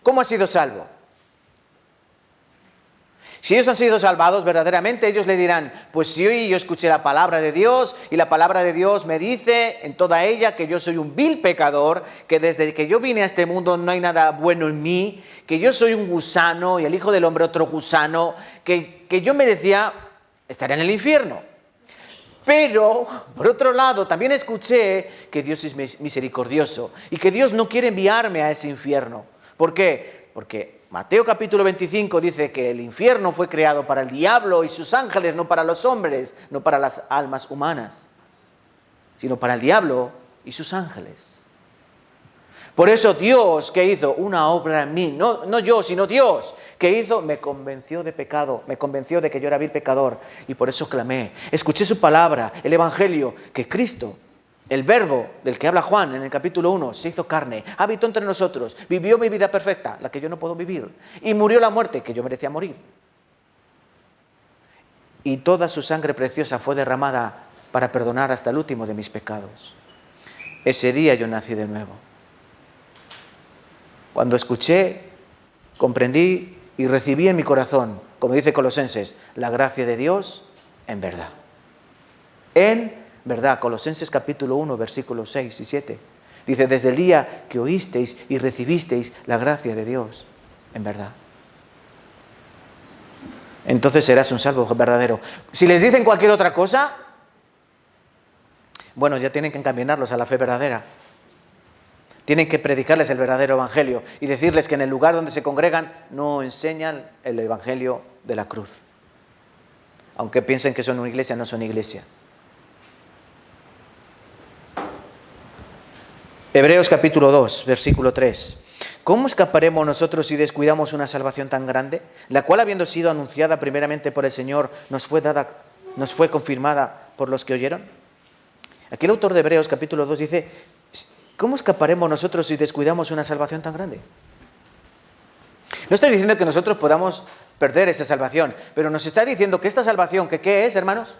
¿Cómo has sido salvo? Si ellos han sido salvados verdaderamente, ellos le dirán, pues sí, yo escuché la palabra de Dios y la palabra de Dios me dice en toda ella que yo soy un vil pecador, que desde que yo vine a este mundo no hay nada bueno en mí, que yo soy un gusano y el Hijo del Hombre otro gusano, que yo merecía estar en el infierno. Pero, por otro lado, también escuché que Dios es misericordioso y que Dios no quiere enviarme a ese infierno. ¿Por qué? Porque Mateo capítulo 25 dice que el infierno fue creado para el diablo y sus ángeles, no para los hombres, no para las almas humanas, sino para el diablo y sus ángeles. Por eso Dios, que hizo una obra en mí, no yo, sino Dios, que hizo, me convenció de pecado, me convenció de que yo era vil pecador, y por eso clamé, escuché su palabra, el evangelio, que Cristo, el verbo del que habla Juan en el capítulo 1, se hizo carne, habitó entre nosotros, vivió mi vida perfecta, la que yo no puedo vivir, y murió la muerte que yo merecía morir. y toda su sangre preciosa fue derramada para perdonar hasta el último de mis pecados. Ese día yo nací de nuevo. Cuando escuché, comprendí y recibí en mi corazón, como dice Colosenses, la gracia de Dios en verdad. En verdad, Colosenses capítulo 1, versículos 6 y 7. Dice, desde el día que oísteis y recibisteis la gracia de Dios en verdad. Entonces serás un salvo verdadero. Si les dicen cualquier otra cosa, bueno, ya tienen que encaminarlos a la fe verdadera. Tienen que predicarles el verdadero evangelio y decirles que en el lugar donde se congregan no enseñan el evangelio de la cruz. Aunque piensen que son una iglesia, no son iglesia. Hebreos capítulo 2, versículo 3. ¿Cómo escaparemos nosotros si descuidamos una salvación tan grande, la cual, habiendo sido anunciada primeramente por el Señor, nos fue confirmada por los que oyeron? Aquí el autor de Hebreos capítulo 2 dice, ¿cómo escaparemos nosotros si descuidamos una salvación tan grande? No estoy diciendo que nosotros podamos perder esa salvación, pero nos está diciendo que esta salvación, que ¿qué es, hermanos?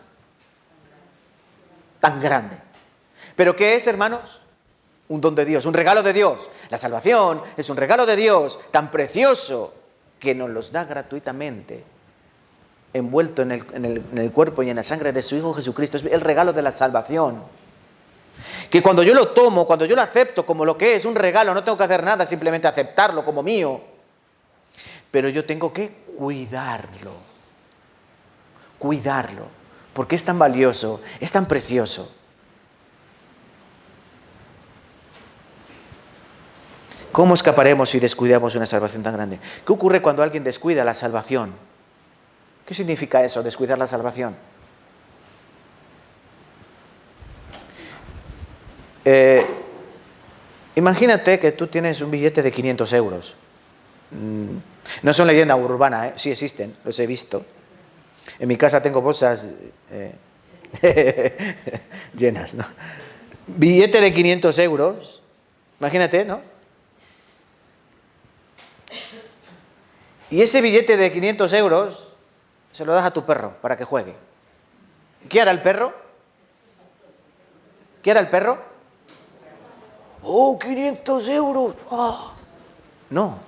Tan grande. ¿Pero qué es, hermanos? Un don de Dios, un regalo de Dios. La salvación es un regalo de Dios tan precioso que nos los da gratuitamente, envuelto en el cuerpo y en la sangre de su Hijo Jesucristo. Es el regalo de la salvación. Que cuando yo lo tomo, cuando yo lo acepto como lo que es, un regalo, no tengo que hacer nada, simplemente aceptarlo como mío. Pero yo tengo que cuidarlo. Cuidarlo. Porque es tan valioso, es tan precioso. ¿Cómo escaparemos si descuidamos una salvación tan grande? ¿Qué ocurre cuando alguien descuida la salvación? ¿Qué significa eso, descuidar la salvación? Imagínate que tú tienes un billete de 500 euros. No son leyenda urbana, sí existen, los he visto. En mi casa tengo bolsas llenas, ¿no? Billete de 500 euros, imagínate, ¿no? Y ese billete de 500 euros se lo das a tu perro para que juegue. ¿Qué hará el perro? ¿Qué hará el perro? ¡Oh, 500 euros! ¡Oh! No.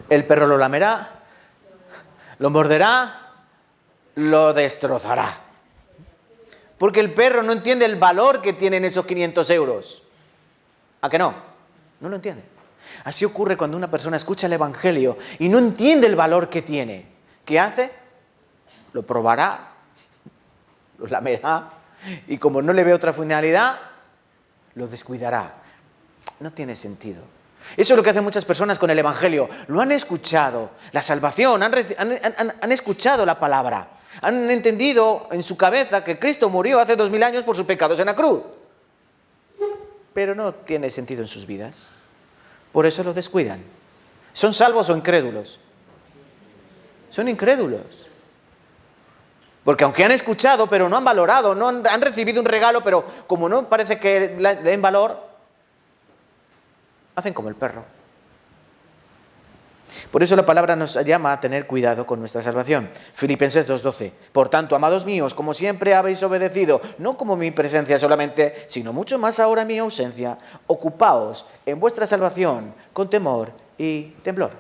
El perro lo lamerá, lo morderá, lo destrozará. Porque el perro no entiende el valor que tienen esos 500 euros. ¿A que no? No lo entiende. Así ocurre cuando una persona escucha el Evangelio y no entiende el valor que tiene. ¿Qué hace? Lo probará, lo lamerá y como no le ve otra finalidad, lo descuidará. No tiene sentido. Eso es lo que hacen muchas personas con el Evangelio. Lo han escuchado, la salvación, han escuchado la palabra. Han entendido en su cabeza que Cristo murió hace 2000 años por sus pecados en la cruz. Pero no tiene sentido en sus vidas. Por eso lo descuidan. ¿Son salvos o incrédulos? Son incrédulos. Porque aunque han escuchado, pero no han valorado, no han recibido un regalo, pero como no parece que le den valor, hacen como el perro. Por eso la palabra nos llama a tener cuidado con nuestra salvación. Filipenses 2:12. Por tanto, amados míos, como siempre habéis obedecido, no como mi presencia solamente, sino mucho más ahora mi ausencia, ocupaos en vuestra salvación con temor y temblor.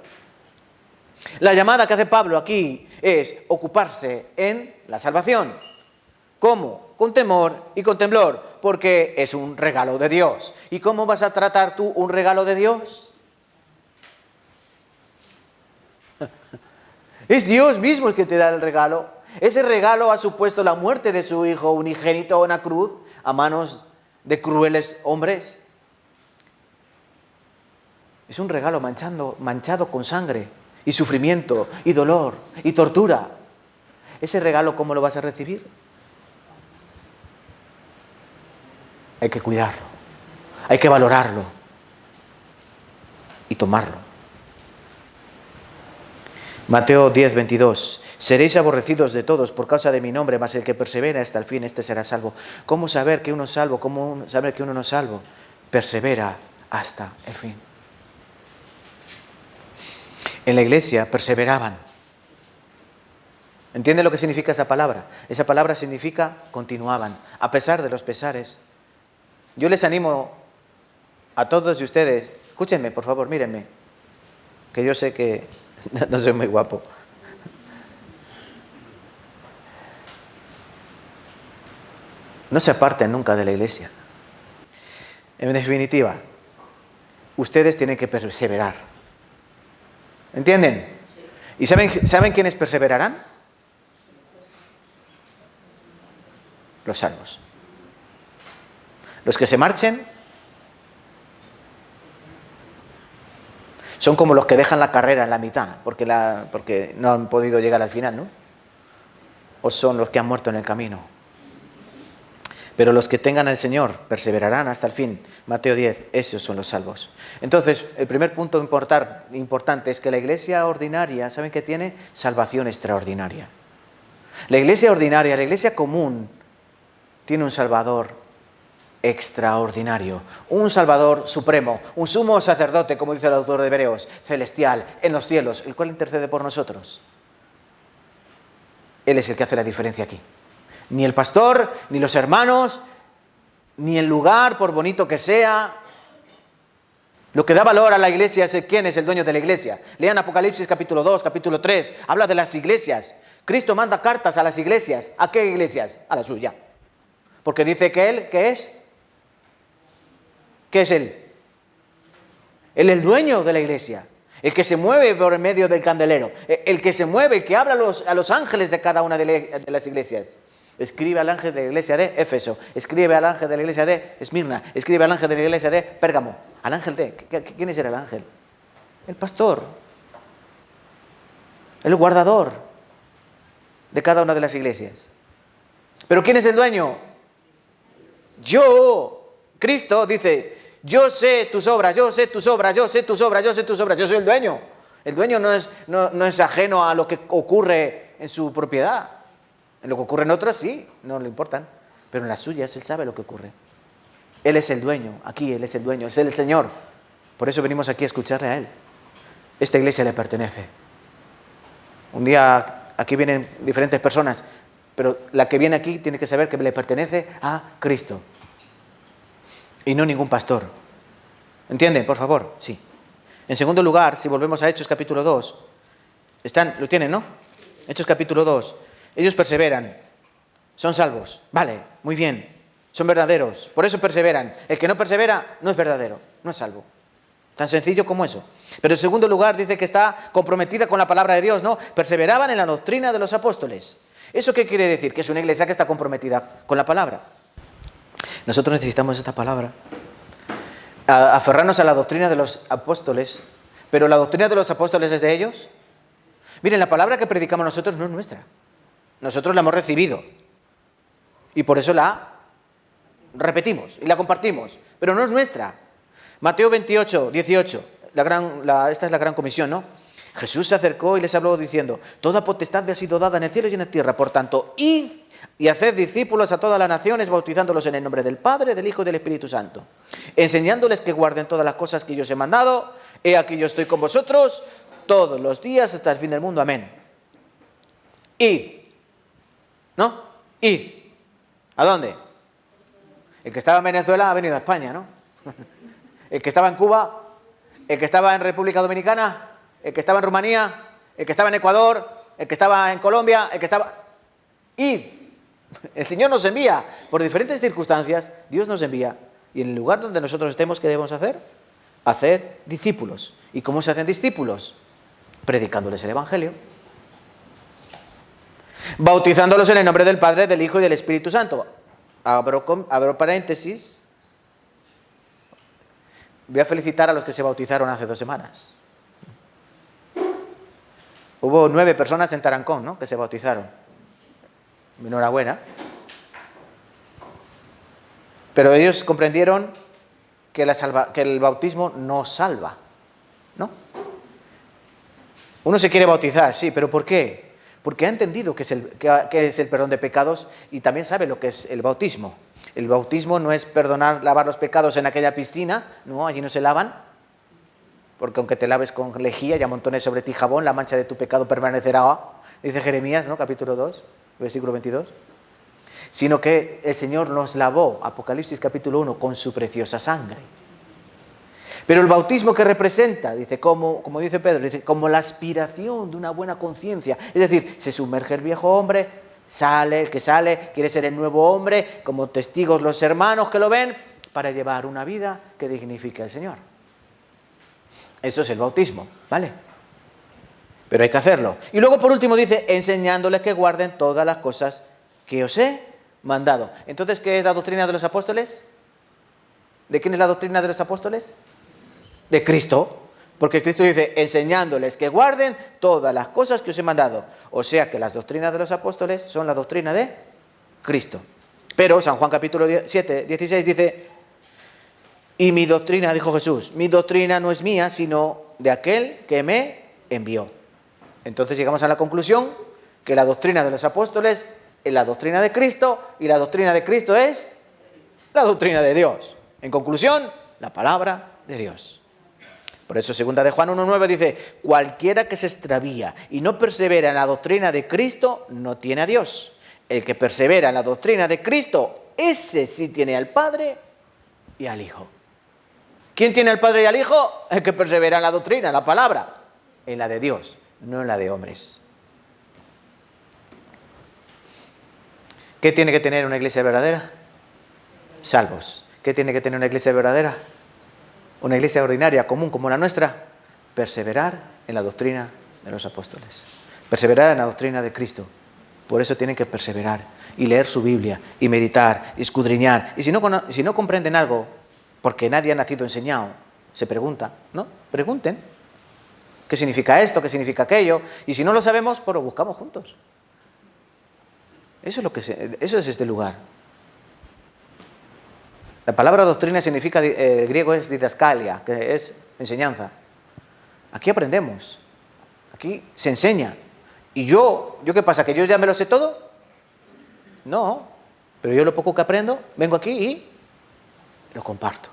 La llamada que hace Pablo aquí es ocuparse en la salvación. ¿Cómo? Con temor y con temblor, porque es un regalo de Dios. ¿Y cómo vas a tratar tú un regalo de Dios? Es Dios mismo el que te da el regalo. Ese regalo ha supuesto la muerte de su Hijo unigénito en la cruz a manos de crueles hombres. Es un regalo manchado con sangre y sufrimiento y dolor y tortura. ¿Ese regalo cómo lo vas a recibir? Hay que cuidarlo, hay que valorarlo y tomarlo. Mateo 10:22. Seréis aborrecidos de todos por causa de mi nombre, mas el que persevera hasta el fin, este será salvo. ¿Cómo saber que uno es salvo? ¿Cómo saber que uno no es salvo? Persevera hasta el fin. En la iglesia perseveraban. ¿Entiende lo que significa esa palabra? Esa palabra significa continuaban, a pesar de los pesares. Yo les animo a todos ustedes, escúchenme, por favor, mírenme, que yo sé que no soy muy guapo. No se aparten nunca de la iglesia. En definitiva, ustedes tienen que perseverar. ¿Entienden? ¿Y saben quiénes perseverarán? Los salvos. Los que se marchen son como los que dejan la carrera en la mitad, porque no han podido llegar al final, ¿no? O son los que han muerto en el camino. Pero los que tengan al Señor perseverarán hasta el fin. Mateo 10, esos son los salvos. Entonces, el primer punto importante es que la iglesia ordinaria, ¿saben qué tiene? Salvación extraordinaria. La iglesia ordinaria, la iglesia común, tiene un Salvador extraordinario, un Salvador supremo, un sumo sacerdote, como dice el autor de Hebreos, celestial, en los cielos, el cual intercede por nosotros. Él es el que hace la diferencia aquí. Ni el pastor, ni los hermanos, ni el lugar, por bonito que sea. Lo que da valor a la iglesia es quién es el dueño de la iglesia. Lean Apocalipsis capítulo 2, capítulo 3, habla de las iglesias. Cristo manda cartas a las iglesias. ¿A qué iglesias? A la suya. Porque dice que Él, ¿qué es? ¿Qué es Él? Él es el dueño de la iglesia. El que se mueve por el medio del candelero. El que se mueve, el que habla a los ángeles de cada una de las iglesias. Escribe al ángel de la iglesia de Éfeso. Escribe al ángel de la iglesia de Esmirna. Escribe al ángel de la iglesia de Pérgamo. Al ángel de... ¿Quién es el ángel? El pastor. El guardador de cada una de las iglesias. ¿Pero quién es el dueño? Yo. Cristo dice, yo sé tus obras, yo sé tus obras, yo sé tus obras, yo sé tus obras. Yo soy el dueño. El dueño no es ajeno a lo que ocurre en su propiedad. En lo que ocurre en otros, sí, no le importan. Pero en las suyas, Él sabe lo que ocurre. Él es el dueño, aquí Él es el dueño, es el Señor. Por eso venimos aquí a escucharle a Él. Esta iglesia le pertenece. Un día aquí vienen diferentes personas, pero la que viene aquí tiene que saber que le pertenece a Cristo. Y no ningún pastor. ¿Entienden? Por favor, sí. En segundo lugar, si volvemos a Hechos capítulo 2, lo tienen, ¿no? Hechos capítulo 2. Ellos perseveran, son salvos, vale, muy bien, son verdaderos, por eso perseveran. El que no persevera no es verdadero, no es salvo. Tan sencillo como eso. Pero en segundo lugar dice que está comprometida con la palabra de Dios, ¿no? Perseveraban en la doctrina de los apóstoles. ¿Eso qué quiere decir? Que es una iglesia que está comprometida con la palabra. Nosotros necesitamos esta palabra. Aferrarnos a la doctrina de los apóstoles, pero la doctrina de los apóstoles es de ellos. Miren, la palabra que predicamos nosotros no es nuestra. Nosotros la hemos recibido y por eso la repetimos y la compartimos, pero no es nuestra. Mateo 28, 18, esta es la gran comisión, ¿no? Jesús se acercó y les habló diciendo, toda potestad me ha sido dada en el cielo y en la tierra, por tanto, id y haced discípulos a todas las naciones, bautizándolos en el nombre del Padre, del Hijo y del Espíritu Santo, enseñándoles que guarden todas las cosas que yo os he mandado. He aquí yo estoy con vosotros todos los días hasta el fin del mundo. Amén. Id. ¿No? Id. ¿A dónde? El que estaba en Venezuela ha venido a España, ¿no? El que estaba en Cuba, el que estaba en República Dominicana, el que estaba en Rumanía, el que estaba en Ecuador, el que estaba en Colombia, el que estaba... Id. El Señor nos envía. Por diferentes circunstancias, Dios nos envía. Y en el lugar donde nosotros estemos, ¿qué debemos hacer? Haced discípulos. ¿Y cómo se hacen discípulos? Predicándoles el Evangelio. Bautizándolos en el nombre del Padre, del Hijo y del Espíritu Santo. Abro paréntesis. Voy a felicitar a los que se bautizaron hace 2 semanas. Hubo 9 personas en Tarancón, ¿no?, que se bautizaron. Enhorabuena. Pero ellos comprendieron que el bautismo no salva, ¿no? Uno se quiere bautizar, sí, pero ¿por qué? Porque ha entendido qué es el perdón de pecados y también sabe lo que es el bautismo. El bautismo no es lavar los pecados en aquella piscina, no, allí no se lavan, porque aunque te laves con lejía y amontones sobre ti jabón, la mancha de tu pecado permanecerá dice Jeremías, ¿no? Capítulo 2, versículo 22. Sino que el Señor nos lavó, Apocalipsis capítulo 1, con su preciosa sangre. Pero el bautismo que representa, dice, como dice Pedro, dice, como la aspiración de una buena conciencia. Es decir, se sumerge el viejo hombre, sale, el que sale quiere ser el nuevo hombre, como testigos los hermanos que lo ven, para llevar una vida que dignifique al Señor. Eso es el bautismo, ¿vale? Pero hay que hacerlo. Y luego por último dice, enseñándoles que guarden todas las cosas que os he mandado. Entonces, ¿qué es la doctrina de los apóstoles? ¿De quién es la doctrina de los apóstoles? De Cristo. Porque Cristo dice, enseñándoles que guarden todas las cosas que os he mandado. O sea que las doctrinas de los apóstoles son la doctrina de Cristo. Pero San Juan capítulo 7, 16 dice, y mi doctrina, dijo Jesús, mi doctrina no es mía, sino de aquel que me envió. Entonces llegamos a la conclusión que la doctrina de los apóstoles es la doctrina de Cristo y la doctrina de Cristo es la doctrina de Dios. En conclusión, la palabra de Dios. Por eso, segunda de Juan 1:9 dice, cualquiera que se extravía y no persevera en la doctrina de Cristo, no tiene a Dios. El que persevera en la doctrina de Cristo, ese sí tiene al Padre y al Hijo. ¿Quién tiene al Padre y al Hijo? El que persevera en la doctrina, en la palabra, en la de Dios, no en la de hombres. ¿Qué tiene que tener una iglesia verdadera? Salvos. ¿Qué tiene que tener una iglesia verdadera? Una iglesia ordinaria, común, como la nuestra. Perseverar en la doctrina de los apóstoles. Perseverar en la doctrina de Cristo. Por eso tienen que perseverar y leer su Biblia y meditar y escudriñar. Y si no comprenden algo, porque nadie ha nacido enseñado, se pregunta, ¿no? Pregunten. ¿Qué significa esto? ¿Qué significa aquello? Y si no lo sabemos, pues lo buscamos juntos. Eso es este lugar. La palabra doctrina significa, el griego es didaskalia, que es enseñanza. Aquí aprendemos. Aquí se enseña. ¿Y yo qué pasa? ¿Que yo ya me lo sé todo? No. Pero yo lo poco que aprendo, vengo aquí y lo comparto.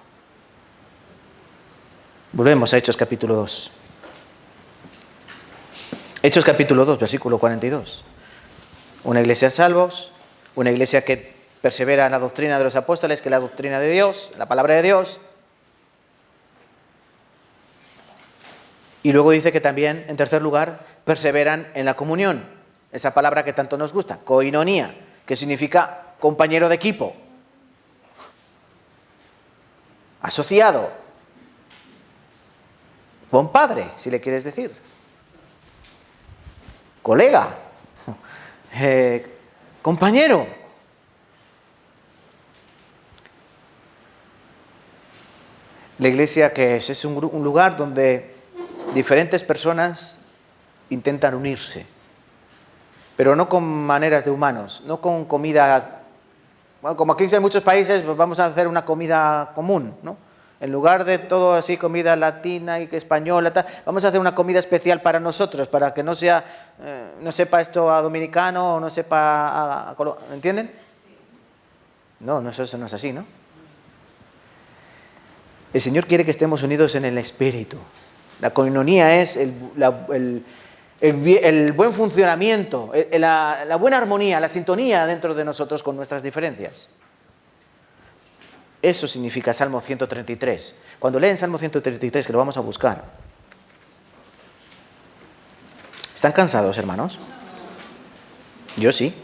Volvemos a Hechos capítulo 2. Hechos capítulo 2, versículo 42. Una iglesia de salvos, una iglesia que persevera en la doctrina de los apóstoles, que es la doctrina de Dios, la palabra de Dios. Y luego dice que también, en tercer lugar, perseveran en la comunión. Esa palabra que tanto nos gusta, koinonía, que significa compañero de equipo, asociado, compadre, si le quieres decir, colega, compañero. La iglesia, que es un lugar donde diferentes personas intentan unirse, pero no con maneras de humanos, no con comida. Bueno, como aquí en muchos países, pues vamos a hacer una comida común, ¿no? En lugar de todo así comida latina y española, vamos a hacer una comida especial para nosotros, para que no sepa esto a dominicano o no sepa a ¿entienden? No, eso no es así, ¿no? El Señor quiere que estemos unidos en el Espíritu. La koinonía es el buen funcionamiento, la buena armonía, la sintonía dentro de nosotros con nuestras diferencias. Eso significa Salmo 133. Cuando leen Salmo 133, que lo vamos a buscar. ¿Están cansados, hermanos? Yo sí.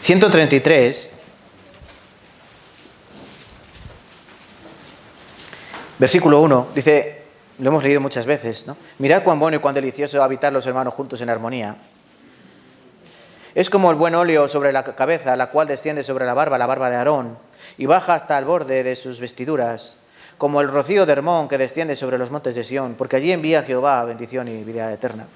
133, versículo 1, dice, lo hemos leído muchas veces, ¿no? Mirad cuán bueno y cuán delicioso habitar los hermanos juntos en armonía. Es como el buen óleo sobre la cabeza, la cual desciende sobre la barba de Aarón, y baja hasta el borde de sus vestiduras, como el rocío de Hermón que desciende sobre los montes de Sión, porque allí envía Jehová bendición y vida eterna.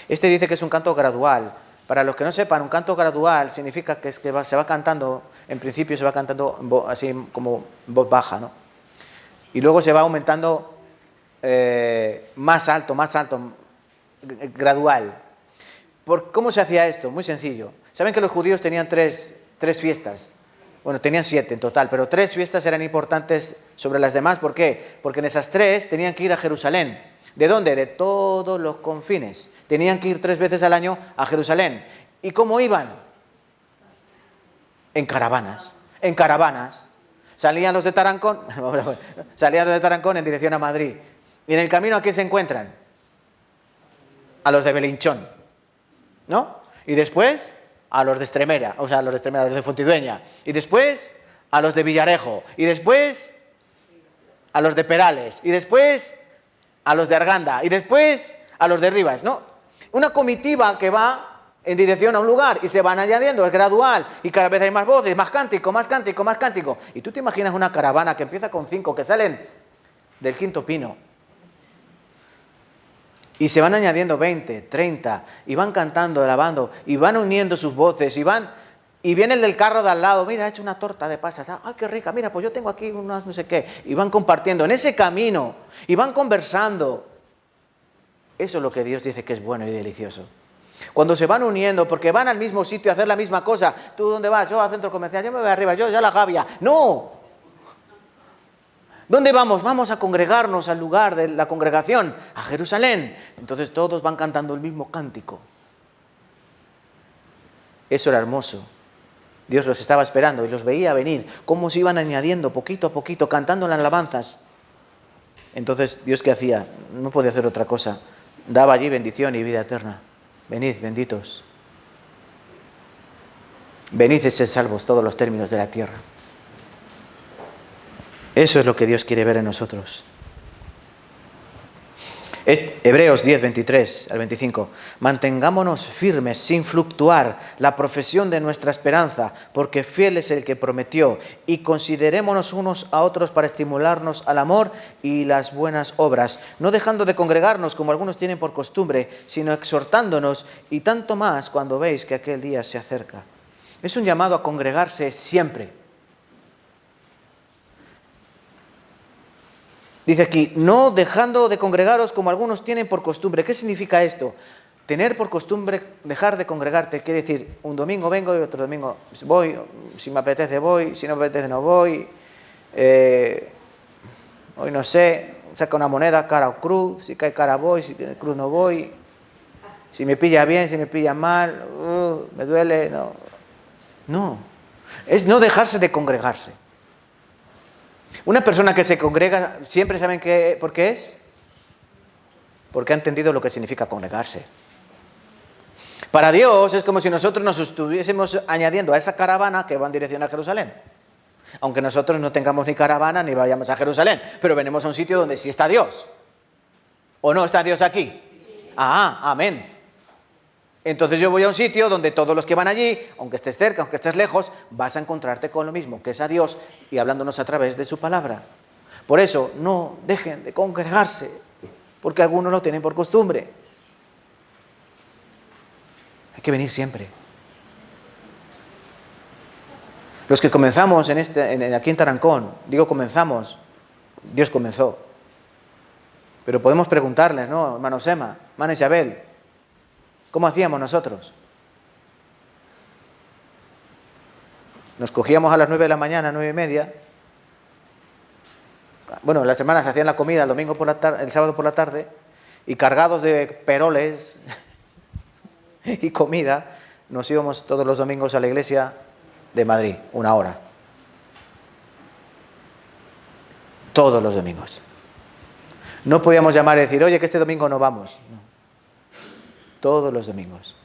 Este dice que es un canto gradual. Para los que no sepan, un canto gradual significa que se va cantando, en principio se va cantando así como en voz baja, ¿no? Y luego se va aumentando más alto, gradual. ¿Cómo se hacía esto? Muy sencillo. ¿Saben que los judíos tenían tres fiestas? Bueno, tenían 7 en total, pero 3 fiestas eran importantes sobre las demás. ¿Por qué? Porque en esas 3 tenían que ir a Jerusalén. ¿De dónde? De todos los confines. Tenían que ir 3 veces al año a Jerusalén. ¿Y cómo iban? En caravanas. En caravanas. Salían los de Tarancón en dirección a Madrid. Y en el camino, ¿a quién se encuentran? A los de Belinchón, ¿no? Y después a los de Extremera, o sea, a los de Fontidueña. Y después a los de Villarejo. Y después a los de Perales. Y después a los de Arganda. Y después a los de Rivas, ¿no? Una comitiva que va en dirección a un lugar y se van añadiendo, es gradual, y cada vez hay más voces, más cántico, más cántico, más cántico. Y tú te imaginas una caravana que empieza con 5, que salen del Quinto Pino, y se van añadiendo 20, 30, y van cantando, alabando, y van uniendo sus voces, y viene el del carro de al lado, mira, ha hecho una torta de pasas, ¡ay, qué rica! Mira, pues yo tengo aquí unas no sé qué, y van compartiendo en ese camino, y van conversando. Eso es lo que Dios dice que es bueno y delicioso. Cuando se van uniendo, porque van al mismo sitio a hacer la misma cosa. ¿Tú dónde vas? Yo al centro comercial, yo me voy arriba, yo a la Gavia. ¡No! ¿Dónde vamos? Vamos a congregarnos al lugar de la congregación, a Jerusalén. Entonces todos van cantando el mismo cántico. Eso era hermoso. Dios los estaba esperando y los veía venir, cómo se iban añadiendo poquito a poquito, cantando las alabanzas. Entonces, ¿Dios qué hacía? No podía hacer otra cosa. Daba allí bendición y vida eterna. Venid, benditos. Venid y sed salvos todos los términos de la tierra. Eso es lo que Dios quiere ver en nosotros. Hebreos 10, 23 al 25. Mantengámonos firmes sin fluctuar la profesión de nuestra esperanza, porque fiel es el que prometió, y considerémonos unos a otros para estimularnos al amor y las buenas obras, no dejando de congregarnos como algunos tienen por costumbre, sino exhortándonos, y tanto más cuando veis que aquel día se acerca. Es un llamado a congregarse siempre. Dice aquí, no dejando de congregaros como algunos tienen por costumbre. ¿Qué significa esto? Tener por costumbre dejar de congregarte. Quiere decir, un domingo vengo y otro domingo voy. Si me apetece voy, si no me apetece no voy. Hoy no sé, saca una moneda, cara o cruz. Si cae cara voy, si cae cruz no voy. Si me pilla bien, si me pilla mal, me duele, no. No, es no dejarse de congregarse. Una persona que se congrega, ¿siempre saben por qué es? Porque ha entendido lo que significa congregarse. Para Dios es como si nosotros nos estuviésemos añadiendo a esa caravana que va en dirección a Jerusalén. Aunque nosotros no tengamos ni caravana ni vayamos a Jerusalén, pero venimos a un sitio donde sí está Dios. ¿O no está Dios aquí? Amén. Entonces yo voy a un sitio donde todos los que van allí, aunque estés cerca, aunque estés lejos, vas a encontrarte con lo mismo, que es a Dios y hablándonos a través de su palabra. Por eso, no dejen de congregarse, porque algunos lo tienen por costumbre. Hay que venir siempre. Los que comenzamos aquí en Tarancón, digo comenzamos, Dios comenzó. Pero podemos preguntarles, ¿no? Hermano Sema, hermana Isabel, ¿cómo hacíamos nosotros? Nos cogíamos a las 9 de la mañana, 9:30. Bueno, las hermanas hacían la comida el domingo por la tarde, el sábado por la tarde, y cargados de peroles y comida, nos íbamos todos los domingos a la iglesia de Madrid, 1 hora. Todos los domingos. No podíamos llamar y decir, oye, que este domingo no vamos. No. Todos los domingos.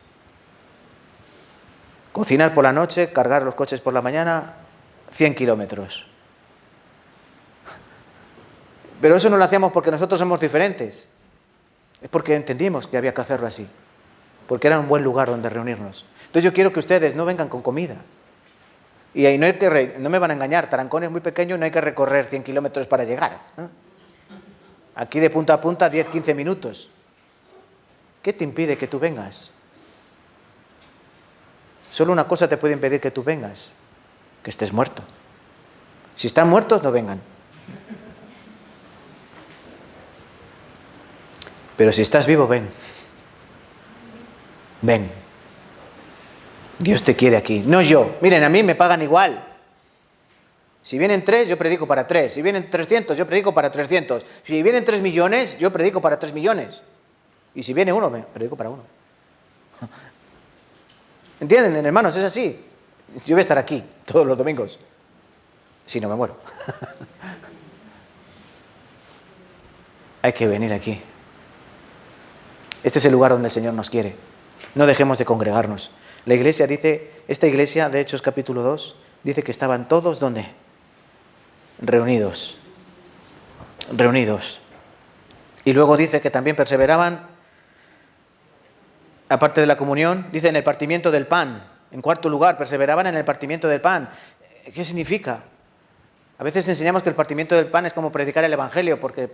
Cocinar por la noche, cargar los coches por la mañana, 100 kilómetros. Pero eso no lo hacíamos porque nosotros somos diferentes. Es porque entendimos que había que hacerlo así. Porque era un buen lugar donde reunirnos. Entonces yo quiero que ustedes no vengan con comida. Y ahí no me van a engañar, Tarancón es muy pequeño y no hay que recorrer 100 kilómetros para llegar. Aquí de punta a punta 10, 15 minutos. ¿Qué te impide que tú vengas? Solo una cosa te puede impedir que tú vengas, que estés muerto. Si están muertos, no vengan. Pero si estás vivo, ven. Ven. Dios te quiere aquí, no yo. Miren, a mí me pagan igual. Si vienen 3, yo predico para 3. Si vienen 300, yo predico para 300. Si vienen 3 millones, yo predico para 3 millones. Y si viene uno, predico para uno. ¿Entienden, hermanos? Es así. Yo voy a estar aquí todos los domingos. Si no me muero. Hay que venir aquí. Este es el lugar donde el Señor nos quiere. No dejemos de congregarnos. La iglesia dice, esta iglesia de Hechos capítulo 2, dice que estaban todos, ¿dónde? Reunidos. Reunidos. Y luego dice que también perseveraban, aparte de la comunión, dice en el partimiento del pan. En cuarto lugar, perseveraban en el partimiento del pan. ¿Qué significa? A veces enseñamos que el partimiento del pan es como predicar el Evangelio, porque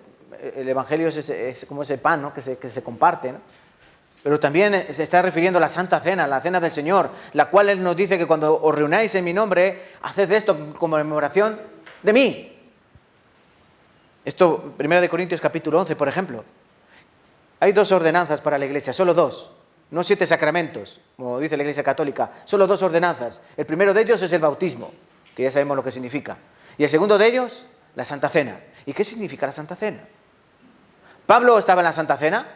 el Evangelio es como ese pan, ¿no? que se comparte, ¿no? Pero también se está refiriendo a la Santa Cena, la Cena del Señor, la cual Él nos dice que cuando os reunáis en mi nombre, haced esto como conmemoración de mí. Esto, 1 Corintios capítulo 11, por ejemplo. Hay 2 ordenanzas para la iglesia, solo 2. No 7 sacramentos, como dice la Iglesia Católica. Solo 2 ordenanzas. El primero de ellos es el bautismo, que ya sabemos lo que significa. Y el segundo de ellos, la Santa Cena. ¿Y qué significa la Santa Cena? ¿Pablo estaba en la Santa Cena?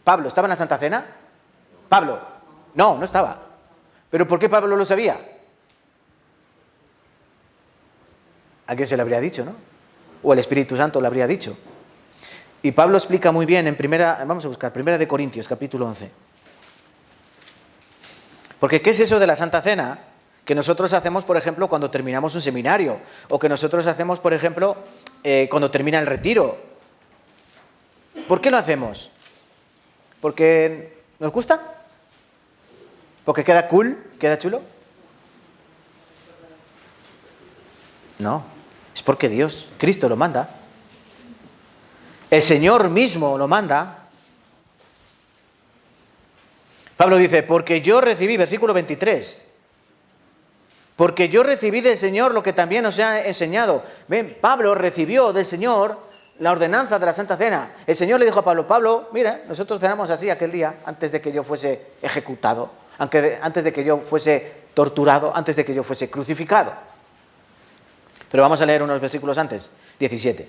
¿Pablo estaba en la Santa Cena? ¿Pablo? No estaba. ¿Pero por qué Pablo lo sabía? ¿A quién se lo habría dicho, no? O el Espíritu Santo lo habría dicho. Y Pablo explica muy bien en vamos a buscar, 1 Corintios, capítulo 11. Porque ¿qué es eso de la Santa Cena? Que nosotros hacemos, por ejemplo, cuando terminamos un seminario. O que nosotros hacemos, por ejemplo, cuando termina el retiro. ¿Por qué lo hacemos? ¿Porque nos gusta? ¿Porque queda cool? ¿Queda chulo? No, es porque Dios, Cristo lo manda. El Señor mismo lo manda. Pablo dice, porque yo recibí, versículo 23, porque yo recibí del Señor lo que también os he enseñado. Ven, Pablo recibió del Señor la ordenanza de la Santa Cena. El Señor le dijo a Pablo, Pablo, mira, nosotros cenamos así aquel día, antes de que yo fuese ejecutado, antes de que yo fuese torturado, antes de que yo fuese crucificado. Pero vamos a leer unos versículos antes, 17.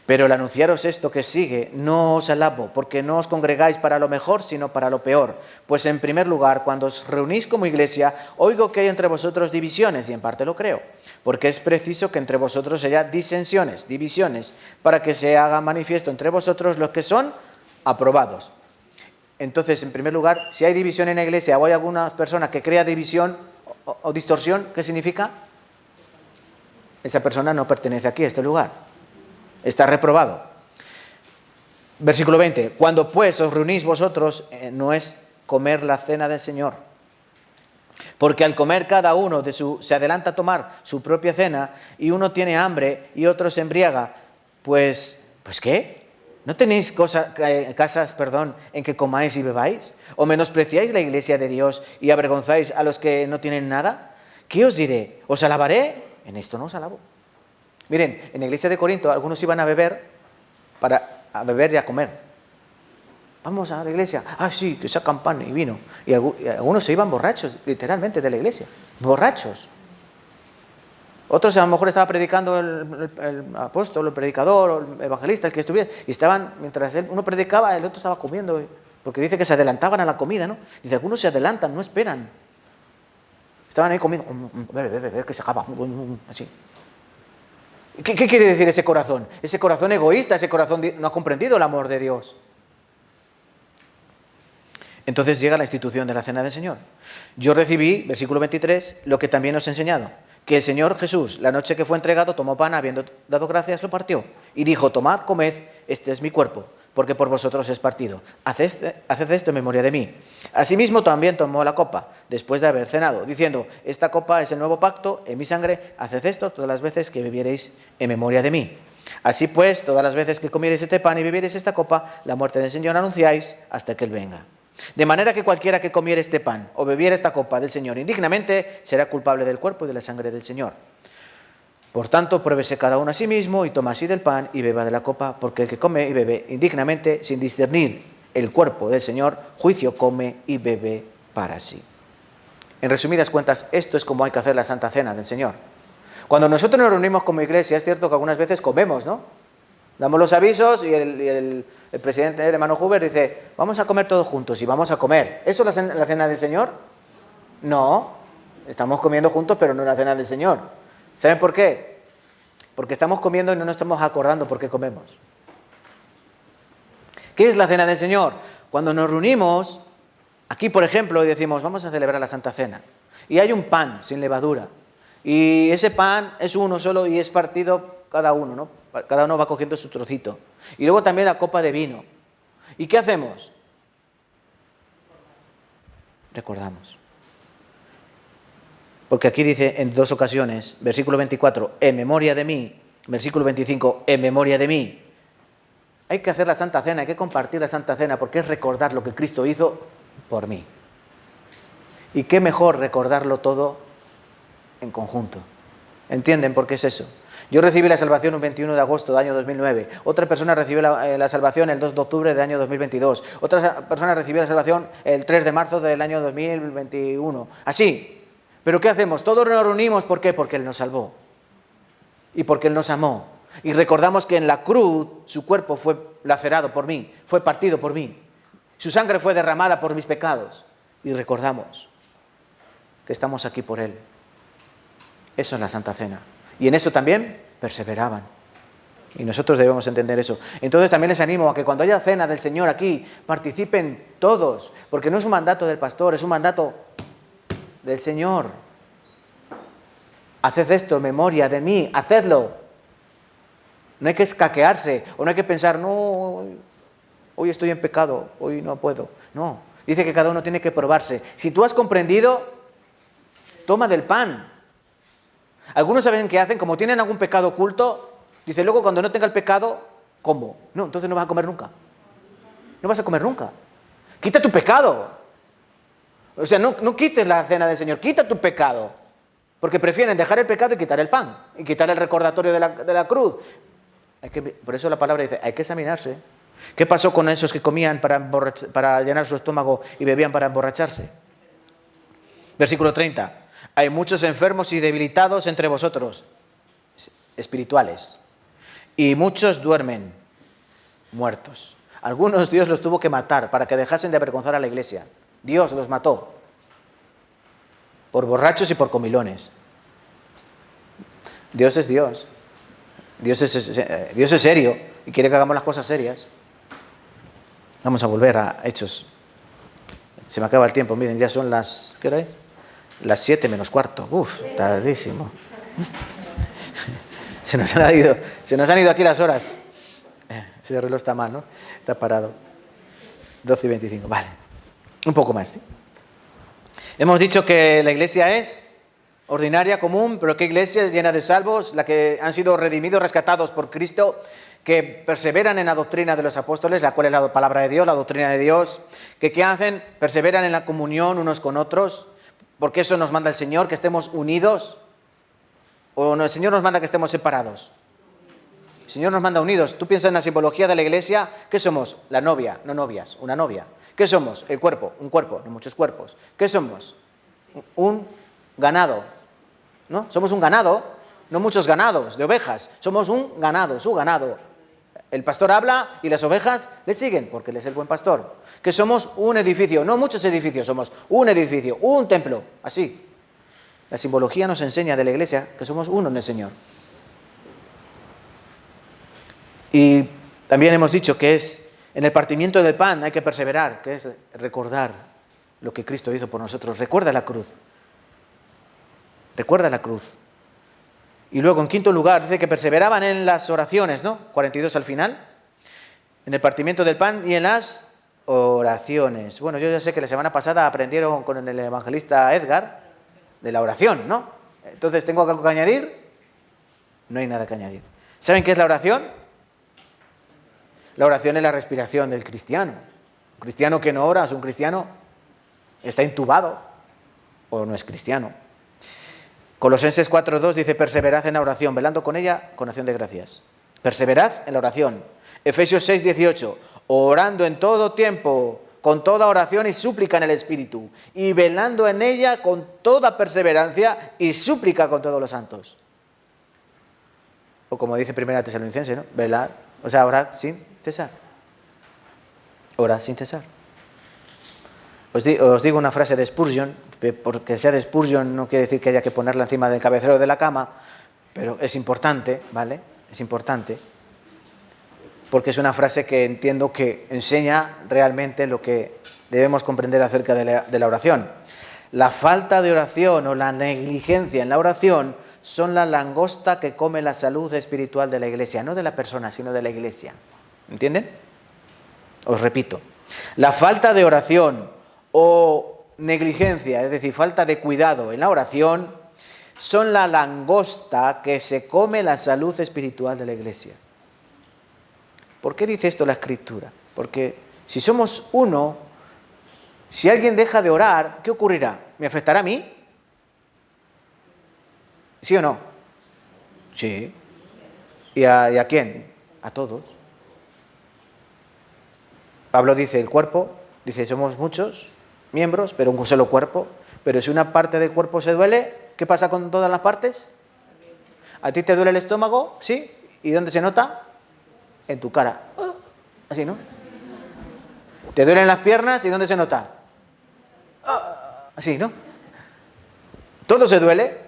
Pero el anunciaros esto que sigue, no os alabo, porque no os congregáis para lo mejor, sino para lo peor. Pues en primer lugar, cuando os reunís como iglesia, oigo que hay entre vosotros divisiones, y en parte lo creo, porque es preciso que entre vosotros haya disensiones, divisiones, para que se haga manifiesto entre vosotros los que son aprobados. Entonces, en primer lugar, si hay división en la iglesia o hay alguna persona que crea división o distorsión, ¿qué significa? Esa persona no pertenece aquí, a este lugar. Está reprobado. Versículo 20. Cuando pues os reunís vosotros, no es comer la cena del Señor. Porque al comer cada uno se adelanta a tomar su propia cena, y uno tiene hambre y otro se embriaga. Pues ¿qué? ¿No tenéis casas en que comáis y bebáis? ¿O menospreciáis la iglesia de Dios y avergonzáis a los que no tienen nada? ¿Qué os diré? ¿Os alabaré? En esto no os alabo. Miren, en la iglesia de Corinto algunos iban a beber y a comer. Vamos a la iglesia. Ah, sí, que sacan pan y vino. Y algunos se iban borrachos, literalmente, de la iglesia. Borrachos. Otros a lo mejor estaba predicando el apóstol, el predicador, o el evangelista, el que estuviera. Y estaban, mientras uno predicaba, el otro estaba comiendo. Porque dice que se adelantaban a la comida, ¿no? Dice, algunos se adelantan, no esperan. Estaban ahí comiendo. Bebe, que se acaba. Así. ¿Qué quiere decir ese corazón? Ese corazón egoísta, ese corazón no ha comprendido el amor de Dios. Entonces llega la institución de la Cena del Señor. Yo recibí, versículo 23, lo que también os he enseñado, que el Señor Jesús, la noche que fue entregado, tomó pan, habiendo dado gracias, lo partió, y dijo, tomad, comed, este es mi cuerpo, porque por vosotros es partido. Haced esto en memoria de mí. Asimismo también tomó la copa, después de haber cenado, diciendo, esta copa es el nuevo pacto en mi sangre, haced esto todas las veces que bebiereis en memoria de mí. Así pues, todas las veces que comiereis este pan y bebiereis esta copa, la muerte del Señor anunciáis hasta que Él venga. De manera que cualquiera que comiere este pan o bebiera esta copa del Señor indignamente, será culpable del cuerpo y de la sangre del Señor. Por tanto, pruébese cada uno a sí mismo y toma así del pan y beba de la copa, porque el que come y bebe indignamente, sin discernir el cuerpo del Señor, juicio come y bebe para sí. En resumidas cuentas, esto es como hay que hacer la Santa Cena del Señor. Cuando nosotros nos reunimos como iglesia, es cierto que algunas veces comemos, ¿no? Damos los avisos y el presidente, el hermano Huber, dice, vamos a comer todos juntos y vamos a comer. ¿Eso es la cena del Señor? No, estamos comiendo juntos, pero no es la cena del Señor. ¿Saben por qué? Porque estamos comiendo y no nos estamos acordando por qué comemos. ¿Qué es la cena del Señor? Cuando nos reunimos, aquí por ejemplo, y decimos, vamos a celebrar la Santa Cena. Y hay un pan sin levadura. Y ese pan es uno solo y es partido cada uno, ¿no? Cada uno va cogiendo su trocito. Y luego también la copa de vino. ¿Y qué hacemos? Recordamos. Porque aquí dice en 2 ocasiones, versículo 24, en memoria de mí, versículo 25, en memoria de mí. Hay que hacer la Santa Cena, hay que compartir la Santa Cena, porque es recordar lo que Cristo hizo por mí. Y qué mejor recordarlo todo en conjunto. ¿Entienden por qué es eso? Yo recibí la salvación un 21 de agosto del año 2009. Otra persona recibió la salvación el 2 de octubre del año 2022. Otra persona recibió la salvación el 3 de marzo del año 2021. Así. ¿Pero qué hacemos? Todos nos reunimos. ¿Por qué? Porque Él nos salvó. Y porque Él nos amó. Y recordamos que en la cruz su cuerpo fue lacerado por mí, fue partido por mí. Su sangre fue derramada por mis pecados. Y recordamos que estamos aquí por Él. Eso es la Santa Cena. Y en eso también perseveraban. Y nosotros debemos entender eso. Entonces también les animo a que cuando haya cena del Señor aquí, participen todos. Porque no es un mandato del pastor, es un mandato del Señor. Haced esto en memoria de mí, hacedlo. No hay que escaquearse, o no hay que pensar, no, hoy estoy en pecado, hoy no puedo. No, dice que cada uno tiene que probarse. Si tú has comprendido, toma del pan. Algunos saben qué hacen, como tienen algún pecado oculto, dice luego cuando no tenga el pecado, ¿cómo? No, entonces no vas a comer nunca. No vas a comer nunca. Quita tu pecado. O sea, no quites la cena del Señor, quita tu pecado. Porque prefieren dejar el pecado y quitar el pan, y quitar el recordatorio de la cruz. Por eso la palabra dice, hay que examinarse. ¿Qué pasó con esos que comían para llenar su estómago y bebían para emborracharse? Versículo 30. Hay muchos enfermos y debilitados entre vosotros, espirituales, y muchos duermen muertos. Algunos Dios los tuvo que matar para que dejasen de avergonzar a la iglesia. Dios los mató por borrachos y por comilones. Dios es Dios. Dios es serio y quiere que hagamos las cosas serias. Vamos a volver a Hechos. Se me acaba el tiempo, miren, ya son las... ¿Qué hora es? Las 7 menos cuarto. Uf, tardísimo. Se nos han ido aquí las horas. Ese reloj está mal, ¿no? Está parado. 12 y 25, vale. Un poco más, ¿sí? Hemos dicho que la iglesia es ordinaria, común, pero ¿qué iglesia llena de salvos? La que han sido redimidos, rescatados por Cristo, que perseveran en la doctrina de los apóstoles, la cual es la palabra de Dios, la doctrina de Dios. Que ¿qué hacen? Perseveran en la comunión unos con otros, porque eso nos manda el Señor, que estemos unidos. ¿O no, el Señor nos manda que estemos separados? El Señor nos manda unidos. Tú piensas en la simbología de la iglesia, ¿qué somos? La novia, no novias, una novia. ¿Qué somos? El cuerpo, un cuerpo, no muchos cuerpos. ¿Qué somos? Un ganado, ¿no? Somos un ganado, no muchos ganados de ovejas. Somos un ganado, su ganado. El pastor habla y las ovejas le siguen, porque él es el buen pastor. Que somos un edificio, no muchos edificios, somos un edificio, un templo, así. La simbología nos enseña de la iglesia que somos uno en el Señor. Y también hemos dicho que es en el partimiento del pan hay que perseverar, que es recordar lo que Cristo hizo por nosotros. Recuerda la cruz. Recuerda la cruz. Y luego, en quinto lugar, dice que perseveraban en las oraciones, ¿no? 42 al final. En el partimiento del pan y en las oraciones. Bueno, yo ya sé que la semana pasada aprendieron con el evangelista Edgar de la oración, ¿no? Entonces, ¿tengo algo que añadir? No hay nada que añadir. ¿Saben qué es la oración? La oración es la respiración del cristiano. Un cristiano que no ora es un cristiano, está intubado o no es cristiano. Colosenses 4:2 dice, perseverad en la oración, velando con ella con acción de gracias. Perseverad en la oración. Efesios 6:18, orando en todo tiempo, con toda oración y súplica en el Espíritu, y velando en ella con toda perseverancia y súplica con todos los santos. O como dice 1 Tesalonicenses, ¿no? Velad, o sea, orad sin cesar. Orad sin cesar. Os digo una frase de Spurgeon, porque sea de Spurgeon no quiere decir que haya que ponerla encima del cabecero de la cama, pero es importante, ¿vale? Es importante, porque es una frase que entiendo que enseña realmente lo que debemos comprender acerca de la oración. La falta de oración o la negligencia en la oración son la langosta que come la salud espiritual de la iglesia, no de la persona, sino de la iglesia. ¿Entienden? Os repito, la falta de oración o negligencia, es decir, falta de cuidado en la oración, son la langosta que se come la salud espiritual de la iglesia. ¿Por qué dice esto la Escritura? Porque si somos uno, si alguien deja de orar, ¿qué ocurrirá? ¿Me afectará a mí? ¿Sí o no? Sí. ¿Y a quién? A todos. Pablo dice, el cuerpo, dice, somos muchos miembros, pero un solo cuerpo. Pero si una parte del cuerpo se duele, ¿qué pasa con todas las partes? ¿A ti te duele el estómago? ¿Sí? ¿Y dónde se nota? En tu cara. Así, ¿no? ¿Te duelen las piernas? ¿Y dónde se nota? Así, ¿no? Todo se duele.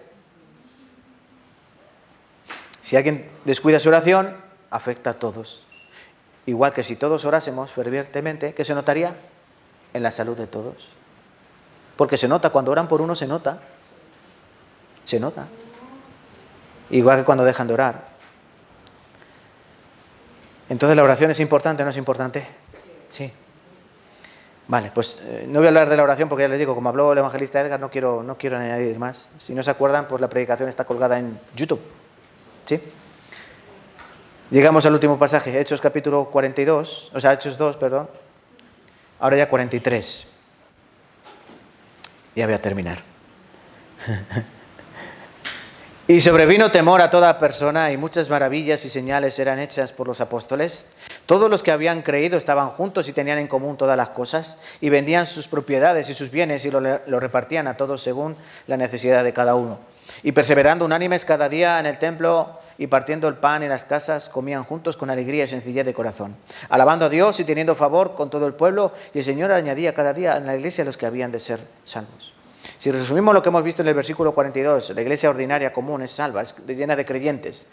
Si alguien descuida su oración, afecta a todos. Igual que si todos orásemos fervientemente, ¿qué se notaría? En la salud de todos. Porque se nota, cuando oran por uno se nota. Se nota. Igual que cuando dejan de orar. Entonces, ¿la oración es importante o no es importante? Sí. Vale, pues no voy a hablar de la oración porque ya les digo, como habló el evangelista Edgar, no quiero añadir más. Si no se acuerdan, pues la predicación está colgada en YouTube. ¿Sí? Llegamos al último pasaje, Hechos capítulo 42, o sea, Hechos 2, perdón. Ahora ya 43. Ya voy a terminar. Y sobrevino temor a toda persona, y muchas maravillas y señales eran hechas por los apóstoles. Todos los que habían creído estaban juntos y tenían en común todas las cosas, y vendían sus propiedades y sus bienes y lo repartían a todos según la necesidad de cada uno. Y perseverando unánimes cada día en el templo y partiendo el pan en las casas, comían juntos con alegría y sencillez de corazón, alabando a Dios y teniendo favor con todo el pueblo, y el Señor añadía cada día en la iglesia a los que habían de ser salvos. Si resumimos lo que hemos visto en el versículo 42, la iglesia ordinaria común es salva, es llena de creyentes,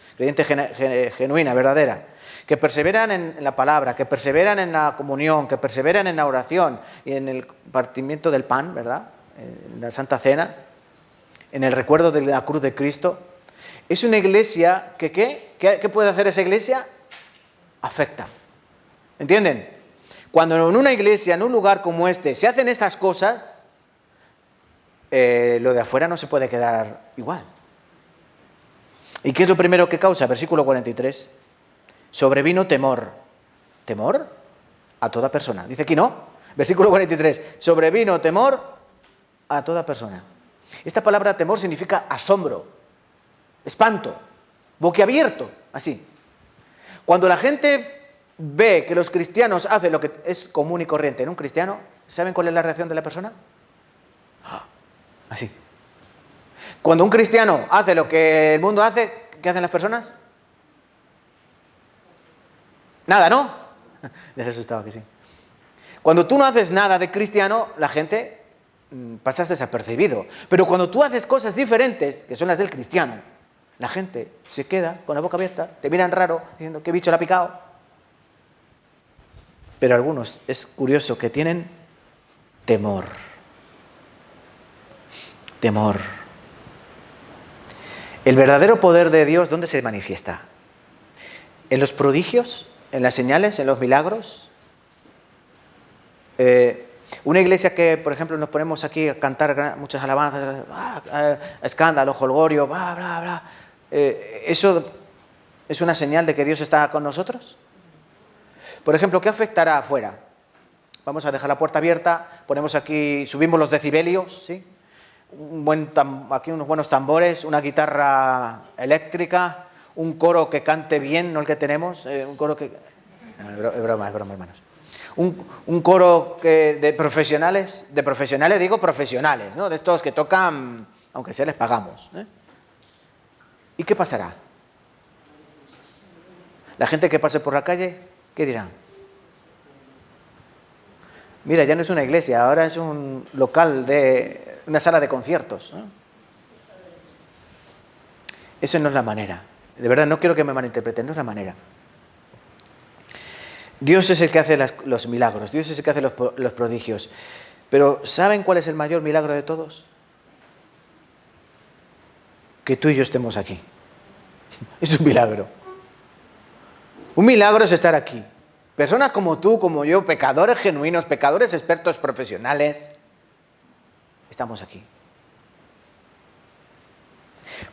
genuina, verdadera, que perseveran en la palabra, que perseveran en la comunión, que perseveran en la oración y en el partimiento del pan, ¿verdad? En la Santa Cena, en el recuerdo de la cruz de Cristo. Es una iglesia que, ¿qué puede hacer esa iglesia? Afecta. ¿Entienden? Cuando en una iglesia, en un lugar como este, se hacen estas cosas, lo de afuera no se puede quedar igual. ¿Y qué es lo primero que causa? Versículo 43. Sobrevino temor. ¿Temor? A toda persona. Dice aquí no. Versículo 43. Sobrevino temor a toda persona. Esta palabra temor significa asombro, espanto, boquiabierto, así. Cuando la gente ve que los cristianos hacen lo que es común y corriente en un cristiano, ¿saben cuál es la reacción de la persona? Así. Cuando un cristiano hace lo que el mundo hace, ¿qué hacen las personas? Nada, ¿no? Les asustaba que sí. Cuando tú no haces nada de cristiano, la gente pasas desapercibido. Pero cuando tú haces cosas diferentes, que son las del cristiano, la gente se queda con la boca abierta, te miran raro, diciendo, ¿qué bicho le ha picado? Pero algunos, es curioso, que tienen temor. Temor. El verdadero poder de Dios, ¿dónde se manifiesta? ¿En los prodigios? ¿En las señales? ¿En los milagros? Una iglesia que, por ejemplo, nos ponemos aquí a cantar muchas alabanzas, escándalo, jolgorio, bla, bla, bla. ¿Eso es una señal de que Dios está con nosotros? Por ejemplo, ¿qué afectará afuera? Vamos a dejar la puerta abierta, ponemos aquí, subimos los decibelios, ¿sí? Aquí unos buenos tambores, una guitarra eléctrica, un coro que cante bien, no el que tenemos, un coro que... Es broma, hermanos. Un coro de profesionales, digo profesionales, ¿no? De estos que tocan, aunque sea les pagamos. ¿Y qué pasará? La gente que pase por la calle, ¿qué dirán? Mira, ya no es una iglesia, ahora es un local de una sala de conciertos, ¿no? Eso no es la manera. De verdad, no quiero que me malinterpreten, no es la manera. Dios es el que hace los milagros, Dios es el que hace los prodigios. Pero ¿saben cuál es el mayor milagro de todos? Que tú y yo estemos aquí. Es un milagro. Un milagro es estar aquí. Personas como tú, como yo, pecadores genuinos, pecadores expertos profesionales, estamos aquí.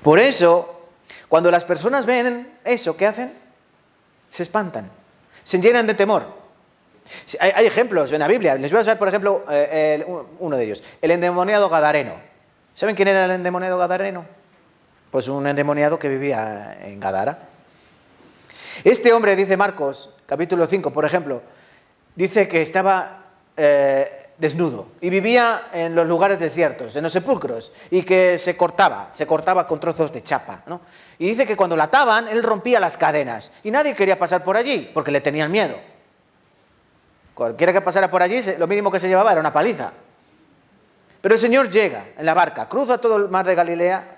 Por eso, cuando las personas ven eso, ¿qué hacen? Se espantan, se llenan de temor. Hay ejemplos en la Biblia. Les voy a dar, por ejemplo, uno de ellos. El endemoniado gadareno. ¿Saben quién era el endemoniado gadareno? Pues un endemoniado que vivía en Gadara. Este hombre, dice Marcos, capítulo 5, por ejemplo, dice que estaba desnudo y vivía en los lugares desiertos, en los sepulcros, y que se cortaba con trozos de chapa, ¿no? Y dice que cuando la ataban, él rompía las cadenas y nadie quería pasar por allí porque le tenían miedo. Cualquiera que pasara por allí, lo mínimo que se llevaba era una paliza. Pero el Señor llega en la barca, cruza todo el mar de Galilea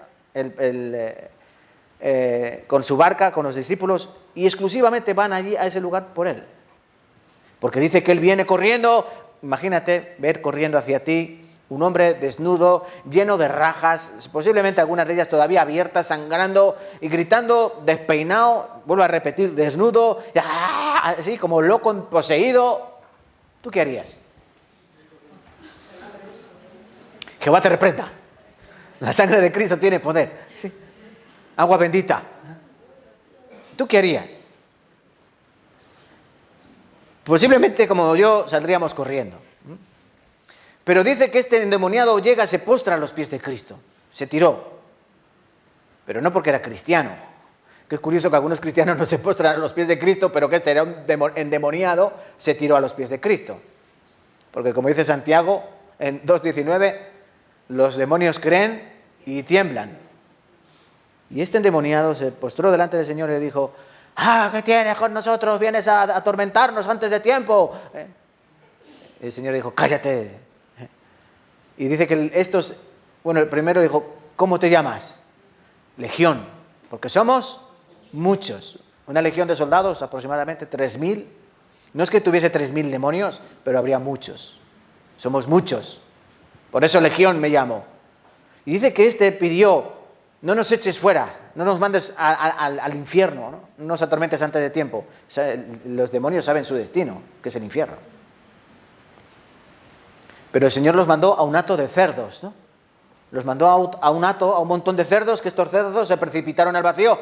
con su barca, con los discípulos, y exclusivamente van allí a ese lugar por él. Porque dice que él viene corriendo. Imagínate ver corriendo hacia ti un hombre desnudo, lleno de rajas, posiblemente algunas de ellas todavía abiertas, sangrando y gritando, despeinado, vuelvo a repetir, desnudo, así como loco, poseído. ¿Tú qué harías? Jehová te reprenda. La sangre de Cristo tiene poder. ¿Sí? Agua bendita. ¿Tú qué harías? Posiblemente, como yo, saldríamos corriendo. Pero dice que este endemoniado llega, se postra a los pies de Cristo. Se tiró. Pero no porque era cristiano. Que es curioso que algunos cristianos no se postran a los pies de Cristo, pero que este era un endemoniado, se tiró a los pies de Cristo. Porque como dice Santiago en 2:19, los demonios creen y tiemblan. Y este endemoniado se postró delante del Señor y le dijo: ¿qué tienes con nosotros? ¿Vienes a atormentarnos antes de tiempo? El Señor le dijo: cállate. Y dice que el primero dijo: ¿cómo te llamas? Legión, porque somos muchos. Una legión de soldados, aproximadamente 3.000. No es que tuviese 3.000 demonios, pero habría muchos. Somos muchos. Por eso legión me llamo. Y dice que este pidió: no nos eches fuera, no nos mandes al infierno, ¿no? No nos atormentes antes de tiempo. O sea, los demonios saben su destino, que es el infierno. Pero el Señor los mandó a un hato de cerdos, ¿no? Los mandó a un montón de cerdos, que estos cerdos se precipitaron al vacío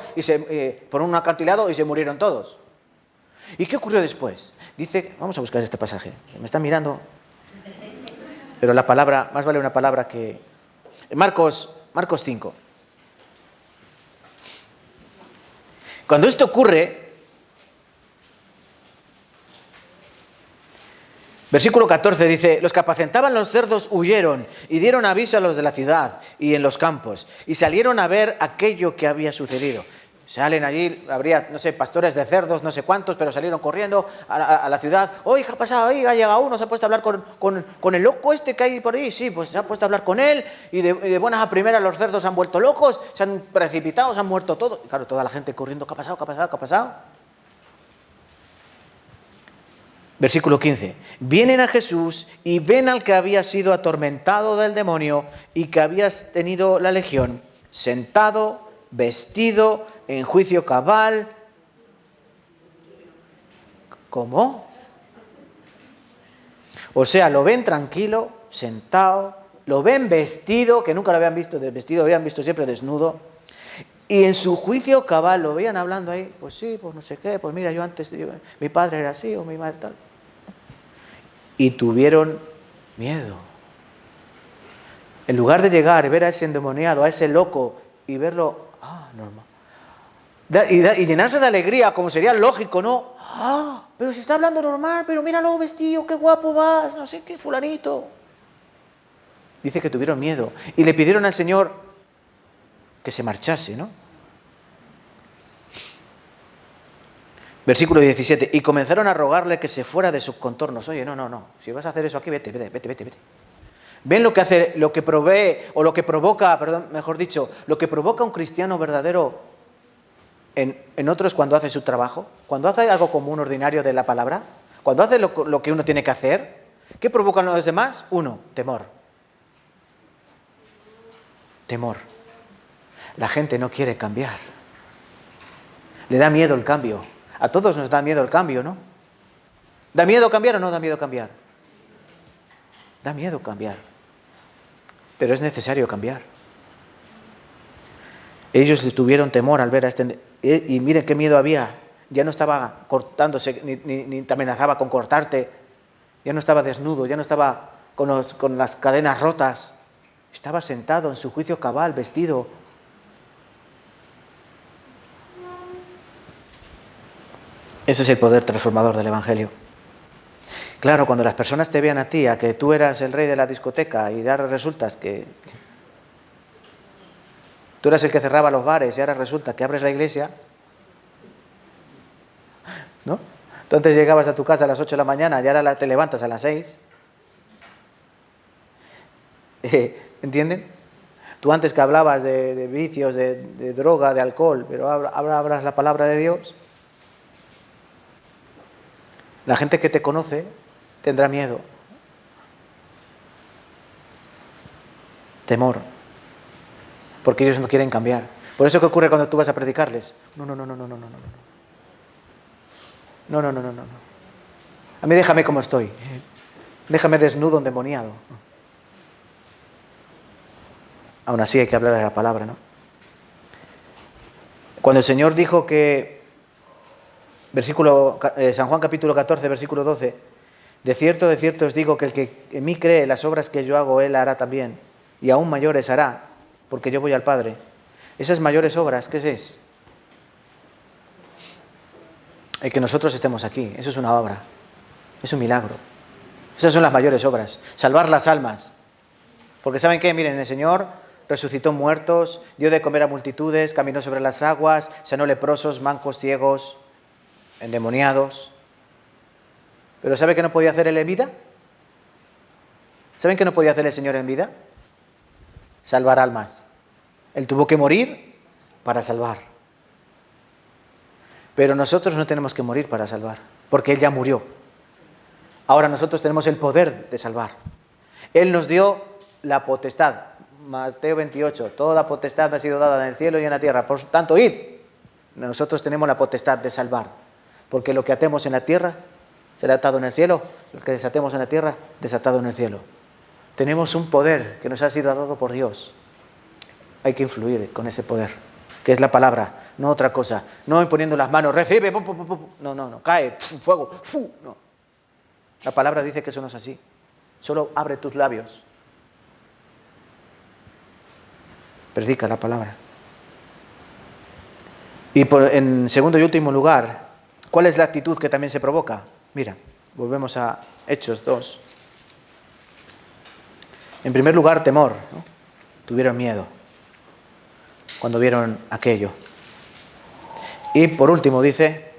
por un acantilado y se murieron todos. ¿Y qué ocurrió después? Dice, vamos a buscar este pasaje. Me están mirando. Pero la palabra, más vale una palabra que... Marcos 5. Cuando esto ocurre, versículo 14 dice: los que apacentaban los cerdos huyeron y dieron aviso a los de la ciudad y en los campos, y salieron a ver aquello que había sucedido. Salen allí, habría, no sé, pastores de cerdos, no sé cuántos, pero salieron corriendo a la ciudad. Oye, ¿qué ha pasado? Oye, ha llegado uno, se ha puesto a hablar con el loco este que hay por ahí. Sí, pues se ha puesto a hablar con él, y de buenas a primeras los cerdos se han vuelto locos, se han precipitado, se han muerto todos. Y claro, toda la gente corriendo: ¿qué ha pasado? ¿Qué ha pasado? ¿Qué ha pasado? Versículo 15. Vienen a Jesús y ven al que había sido atormentado del demonio y que había tenido la legión, sentado, vestido, en juicio cabal. ¿Cómo? O sea, lo ven tranquilo, sentado, lo ven vestido, que nunca lo habían visto vestido, lo habían visto siempre desnudo, y en su juicio cabal lo veían hablando ahí: pues sí, pues no sé qué, pues mira, yo antes, mi padre era así, o mi madre tal. Y tuvieron miedo. En lugar de llegar y ver a ese endemoniado, a ese loco, y verlo, normal. Y llenarse de alegría, como sería lógico, ¿no? Pero se está hablando normal, pero míralo vestido, qué guapo vas, no sé qué, fulanito. Dice que tuvieron miedo y le pidieron al Señor que se marchase, ¿no? Versículo 17. Y comenzaron a rogarle que se fuera de sus contornos. Oye, no. Si vas a hacer eso aquí, vete. ¿Ven lo que hace, lo que provee, o lo que provoca, perdón, mejor dicho, lo que provoca un cristiano verdadero en otros cuando hace su trabajo? Cuando hace algo común, ordinario de la palabra, cuando hace lo que uno tiene que hacer, ¿qué provocan los demás? Uno, temor. Temor. La gente no quiere cambiar. Le da miedo el cambio. A todos nos da miedo el cambio, ¿no? ¿Da miedo cambiar o no da miedo cambiar? Da miedo cambiar. Pero es necesario cambiar. Ellos tuvieron temor al ver a este... Y miren qué miedo había. Ya no estaba cortándose, ni te amenazaba con cortarte. Ya no estaba desnudo, ya no estaba con las cadenas rotas. Estaba sentado en su juicio cabal, vestido. Ese es el poder transformador del Evangelio. Claro, cuando las personas te vean a ti, a que tú eras el rey de la discoteca, y ahora resultas que tú eras el que cerraba los bares y ahora resulta que abres la iglesia, ¿no? Tú antes llegabas a tu casa a las 8 de la mañana y ahora te levantas a las 6. ¿Entienden? Tú antes que hablabas de vicios, de droga, de alcohol, pero ahora hablas la palabra de Dios. La gente que te conoce tendrá miedo, temor, porque ellos no quieren cambiar. Por eso, ¿qué ocurre cuando tú vas a predicarles? No. A mí déjame como estoy. Déjame desnudo, endemoniado. Aún así hay que hablar de la palabra, ¿no? Cuando el Señor dijo que, San Juan capítulo 14, versículo 12, de cierto os digo que el que en mí cree, las obras que yo hago, él hará también, y aún mayores hará, porque yo voy al Padre. Esas mayores obras, ¿qué es? El que nosotros estemos aquí, eso es una obra, es un milagro. Esas son las mayores obras, salvar las almas. Porque ¿saben qué? Miren, el Señor resucitó muertos, dio de comer a multitudes, caminó sobre las aguas, sanó leprosos, mancos, ciegos, endemoniados. ¿Pero sabe qué no podía hacer Él en vida? ¿Saben qué no podía hacer el Señor en vida? Salvar almas. Él tuvo que morir para salvar. Pero nosotros no tenemos que morir para salvar, porque Él ya murió. Ahora nosotros tenemos el poder de salvar. Él nos dio la potestad. Mateo 28, toda potestad me ha sido dada en el cielo y en la tierra. Por tanto, id. Nosotros tenemos la potestad de salvar, porque lo que atemos en la tierra será atado en el cielo, lo que desatemos en la tierra, desatado en el cielo. Tenemos un poder que nos ha sido dado por Dios. Hay que influir con ese poder, que es la palabra, no otra cosa. No imponiendo las manos, recibe, no, cae, fuego, no. La palabra dice que eso no es así. Solo abre tus labios. Predica la palabra. Y en segundo y último lugar, ¿cuál es la actitud que también se provoca? Mira, volvemos a Hechos 2. En primer lugar, temor, ¿no? Tuvieron miedo cuando vieron aquello. Y por último dice,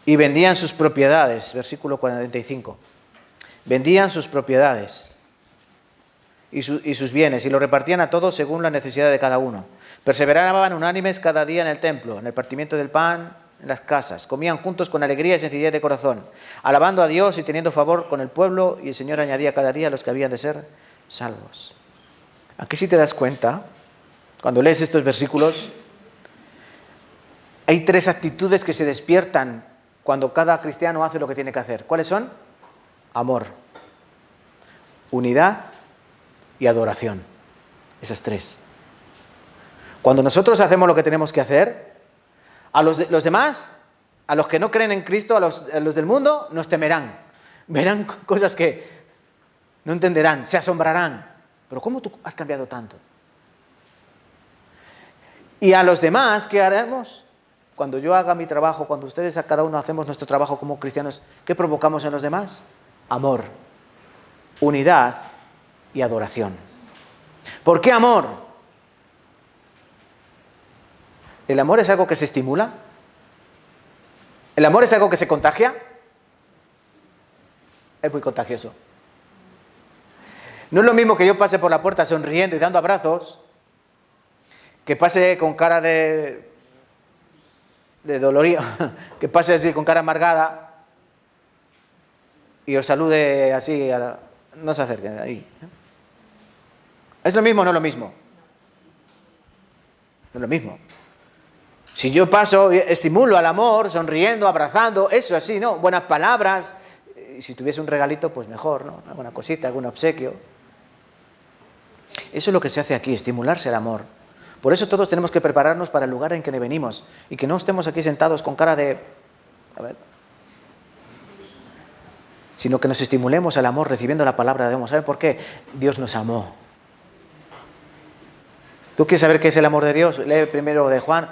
y vendían sus propiedades, versículo 45. Vendían sus propiedades y sus bienes y lo repartían a todos según la necesidad de cada uno. Perseveraban unánimes cada día en el templo, en el partimiento del pan, en las casas. Comían juntos con alegría y sencillez de corazón, alabando a Dios y teniendo favor con el pueblo, y el Señor añadía cada día a los que habían de ser salvos. Aquí sí te das cuenta, cuando lees estos versículos, hay tres actitudes que se despiertan cuando cada cristiano hace lo que tiene que hacer. ¿Cuáles son? Amor, unidad y adoración. Esas tres. Cuando nosotros hacemos lo que tenemos que hacer, a los demás, a los que no creen en Cristo, a los del mundo, nos temerán. Verán cosas que no entenderán, se asombrarán. Pero ¿cómo tú has cambiado tanto? Y a los demás, ¿qué haremos? Cuando yo haga mi trabajo, cuando ustedes a cada uno hacemos nuestro trabajo como cristianos, ¿qué provocamos en los demás? Amor, unidad y adoración. ¿Por qué amor? ¿El amor es algo que se estimula? ¿El amor es algo que se contagia? Es muy contagioso. No es lo mismo que yo pase por la puerta sonriendo y dando abrazos, que pase con cara de dolorío, que pase así con cara amargada y os salude así, no se acerquen ahí. ¿Es lo mismo o no es lo mismo? No es lo mismo. Si yo paso, estimulo al amor, sonriendo, abrazando, eso así, ¿no? Buenas palabras. Y si tuviese un regalito, pues mejor, ¿no? Alguna cosita, algún obsequio. Eso es lo que se hace aquí, estimularse el amor. Por eso todos tenemos que prepararnos para el lugar en que venimos y que no estemos aquí sentados con cara de... A ver. Sino que nos estimulemos al amor recibiendo la palabra de Dios. ¿Sabe por qué? Dios nos amó. ¿Tú quieres saber qué es el amor de Dios? Lee primero de Juan.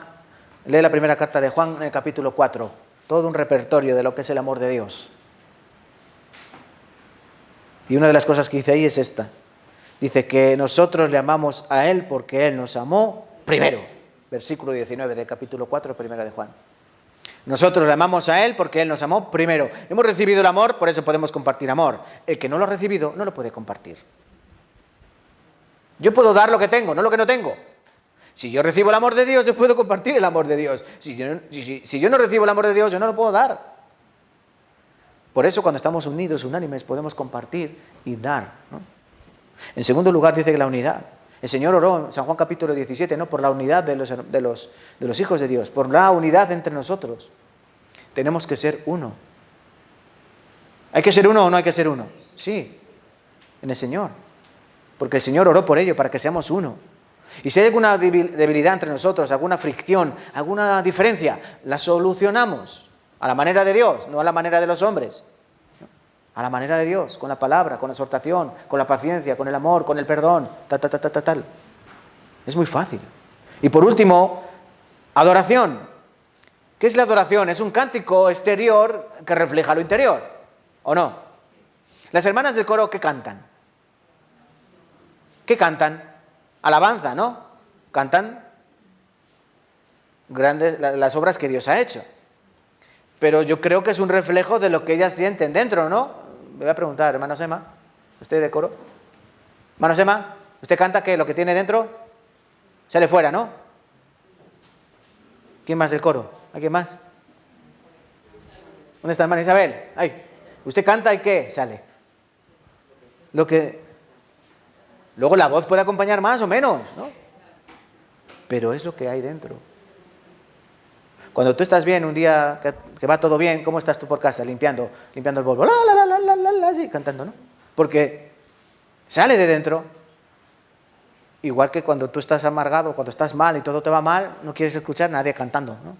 Lee la primera carta de Juan en el capítulo 4. Todo un repertorio de lo que es el amor de Dios. Y una de las cosas que dice ahí es esta. Dice que nosotros le amamos a Él porque Él nos amó primero. Versículo 19 del capítulo 4, primera de Juan. Nosotros le amamos a Él porque Él nos amó primero. Hemos recibido el amor, por eso podemos compartir amor. El que no lo ha recibido no lo puede compartir. Yo puedo dar lo que tengo, no lo que no tengo. Si yo recibo el amor de Dios, yo puedo compartir el amor de Dios. Si yo no recibo el amor de Dios, yo no lo puedo dar. Por eso cuando estamos unidos, unánimes, podemos compartir y dar, ¿no? En segundo lugar dice que la unidad. El Señor oró en San Juan capítulo 17, ¿no? Por la unidad de los hijos de Dios, por la unidad entre nosotros. Tenemos que ser uno. ¿Hay que ser uno o no hay que ser uno? Sí, en el Señor. Porque el Señor oró por ello, para que seamos uno. Y si hay alguna debilidad entre nosotros, alguna fricción, alguna diferencia, la solucionamos a la manera de Dios, no a la manera de los hombres. A la manera de Dios, con la palabra, con la exhortación, con la paciencia, con el amor, con el perdón, tal. Es muy fácil. Y por último, adoración. ¿Qué es la adoración? Es un cántico exterior que refleja lo interior, ¿o no? Las hermanas del coro, ¿qué cantan? ¿Qué cantan? Alabanza, ¿no? Cantan grandes las obras que Dios ha hecho. Pero yo creo que es un reflejo de lo que ellas sienten dentro, ¿no? Me voy a preguntar, hermano Sema, ¿usted de coro? Hermano Sema, ¿usted canta que lo que tiene dentro sale fuera, no? ¿Quién más del coro? ¿Hay quién más? ¿Dónde está hermana Isabel? Ay, ¿usted canta y qué sale? Lo que... Luego la voz puede acompañar más o menos, ¿no? Pero es lo que hay dentro. Cuando tú estás bien, un día que va todo bien, ¿cómo estás tú por casa? Limpiando el polvo, así, cantando, ¿no? Porque sale de dentro. Igual que cuando tú estás amargado, cuando estás mal y todo te va mal, no quieres escuchar a nadie cantando, ¿no?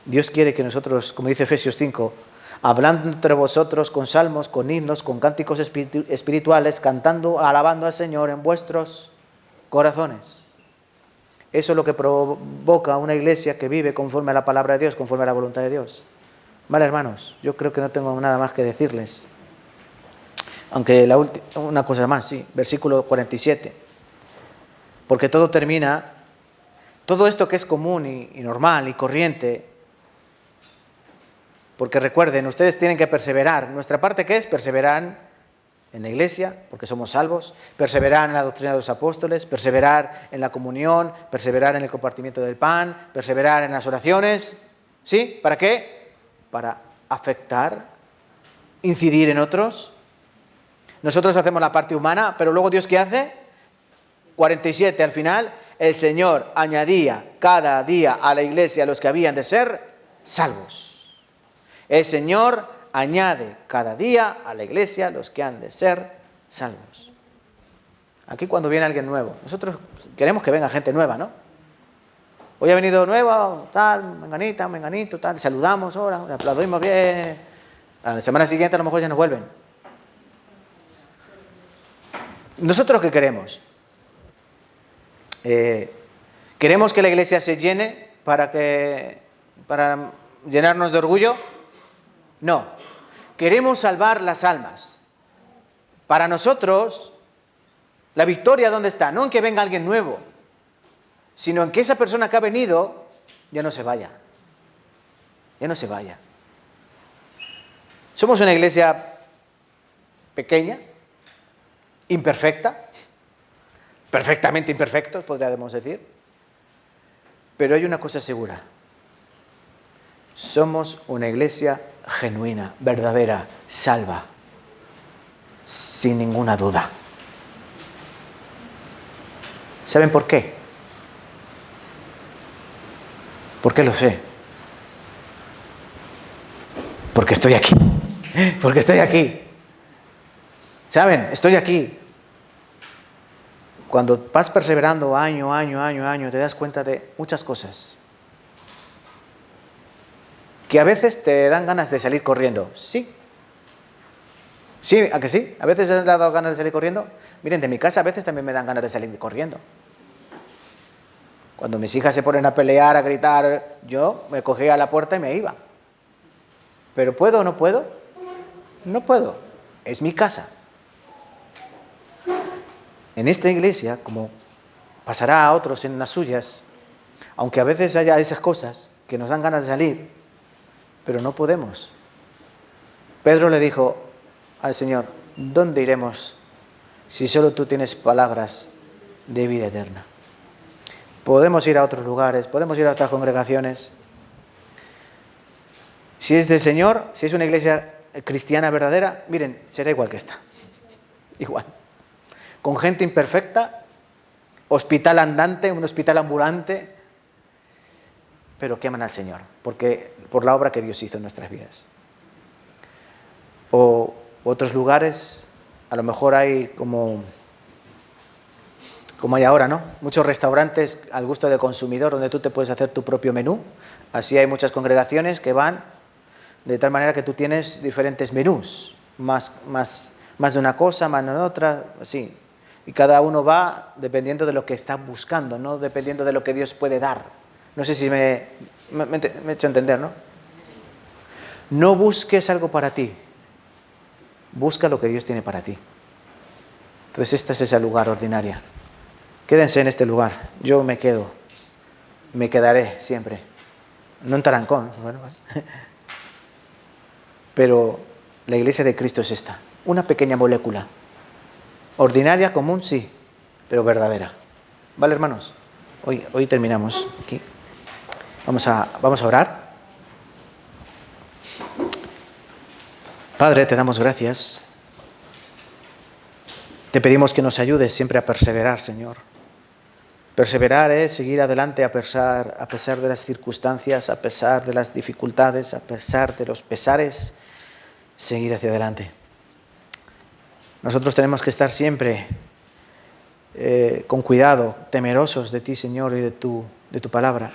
Dios quiere que nosotros, como dice Efesios 5, hablando entre vosotros con salmos, con himnos, con cánticos espirituales, cantando, alabando al Señor en vuestros corazones. Eso es lo que provoca una iglesia que vive conforme a la palabra de Dios, conforme a la voluntad de Dios. Vale, hermanos, yo creo que no tengo nada más que decirles. Aunque una cosa más, sí, versículo 47. Porque todo termina, todo esto que es común y normal y corriente, porque recuerden, ustedes tienen que perseverar. ¿Nuestra parte qué es? Perseverar en la iglesia, porque somos salvos, perseverar en la doctrina de los apóstoles, perseverar en la comunión, perseverar en el compartimiento del pan, perseverar en las oraciones. ¿Sí? ¿Para qué? Para afectar, incidir en otros. Nosotros hacemos la parte humana, pero luego Dios ¿qué hace? 47 al final, el Señor añadía cada día a la iglesia a los que habían de ser salvos. El Señor añade cada día a la iglesia los que han de ser salvos. Aquí cuando viene alguien nuevo, nosotros queremos que venga gente nueva, ¿no? Hoy ha venido nueva, tal, menganita, menganito, tal, saludamos ahora, le aplaudimos bien. A la semana siguiente a lo mejor ya nos vuelven. ¿Nosotros qué queremos? ¿Queremos que la iglesia se llene para llenarnos de orgullo? No. Queremos salvar las almas. Para nosotros, la victoria ¿dónde está? No en que venga alguien nuevo, sino en que esa persona que ha venido ya no se vaya. Ya no se vaya. Somos una iglesia pequeña, imperfecta, perfectamente imperfectos, podríamos decir. Pero hay una cosa segura. Somos una iglesia genuina, verdadera, salva, sin ninguna duda. ¿Saben por qué? ¿Por qué lo sé? Porque estoy aquí. Porque estoy aquí. ¿Saben? Estoy aquí. Cuando vas perseverando año, te das cuenta de muchas cosas. Que a veces te dan ganas de salir corriendo. Sí. Sí, ¿a que sí? ¿A veces te han dado ganas de salir corriendo? Miren, de mi casa a veces también me dan ganas de salir corriendo. Cuando mis hijas se ponen a pelear, a gritar, yo me cogía a la puerta y me iba. ¿Pero puedo o no puedo? No puedo. Es mi casa. En esta iglesia, como pasará a otros en las suyas, aunque a veces haya esas cosas que nos dan ganas de salir, pero no podemos. Pedro le dijo al Señor, ¿dónde iremos si solo tú tienes palabras de vida eterna? Podemos ir a otros lugares, podemos ir a otras congregaciones. Si es del Señor, si es una iglesia cristiana verdadera, miren, será igual que esta. Igual. Con gente imperfecta, hospital andante, un hospital ambulante, pero que aman al Señor, porque por la obra que Dios hizo en nuestras vidas. O otros lugares, a lo mejor hay como hay ahora, ¿no? Muchos restaurantes al gusto del consumidor donde tú te puedes hacer tu propio menú. Así hay muchas congregaciones que van de tal manera que tú tienes diferentes menús, más de una cosa, más de otra, así. Y cada uno va dependiendo de lo que está buscando, no dependiendo de lo que Dios puede dar. No sé si me he hecho entender, ¿no? No busques algo para ti. Busca lo que Dios tiene para ti. Entonces este es ese lugar ordinario. Quédense en este lugar. Yo me quedo. Me quedaré siempre. No en Tarancón. Bueno. Pero la iglesia de Cristo es esta. Una pequeña molécula. Ordinaria, común, sí. Pero verdadera. ¿Vale, hermanos? Hoy terminamos aquí. Vamos a orar. Padre, te damos gracias. Te pedimos que nos ayudes siempre a perseverar, Señor. Perseverar es seguir adelante a pesar de las circunstancias, a pesar de las dificultades, a pesar de los pesares, seguir hacia adelante. Nosotros tenemos que estar siempre con cuidado, temerosos de ti, Señor, y de tu palabra,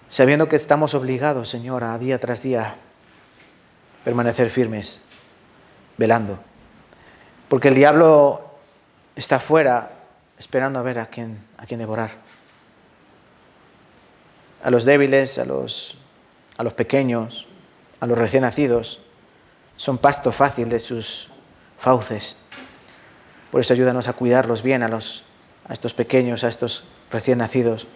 sabiendo que estamos obligados, Señor, a día tras día permanecer firmes, velando, porque el diablo está fuera esperando a ver a quién devorar. A los débiles, a los pequeños, a los recién nacidos, son pasto fácil de sus fauces. Por eso ayúdanos a cuidarlos bien a estos pequeños, a estos recién nacidos.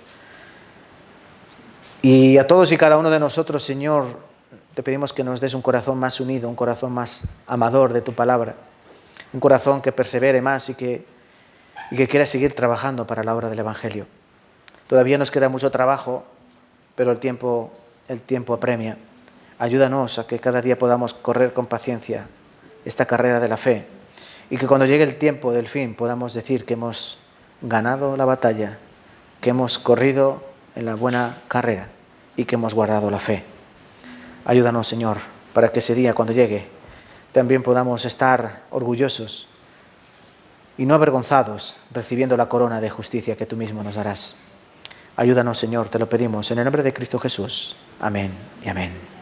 Y a todos y cada uno de nosotros, Señor, te pedimos que nos des un corazón más unido, un corazón más amador de tu palabra, un corazón que persevere más y que quiera seguir trabajando para la obra del Evangelio. Todavía nos queda mucho trabajo, pero el tiempo apremia. Ayúdanos a que cada día podamos correr con paciencia esta carrera de la fe y que cuando llegue el tiempo del fin podamos decir que hemos ganado la batalla, que hemos corrido en la buena carrera y que hemos guardado la fe. Ayúdanos, Señor, para que ese día, cuando llegue, también podamos estar orgullosos y no avergonzados, recibiendo la corona de justicia que tú mismo nos darás. Ayúdanos, Señor, te lo pedimos, en el nombre de Cristo Jesús. Amén y amén.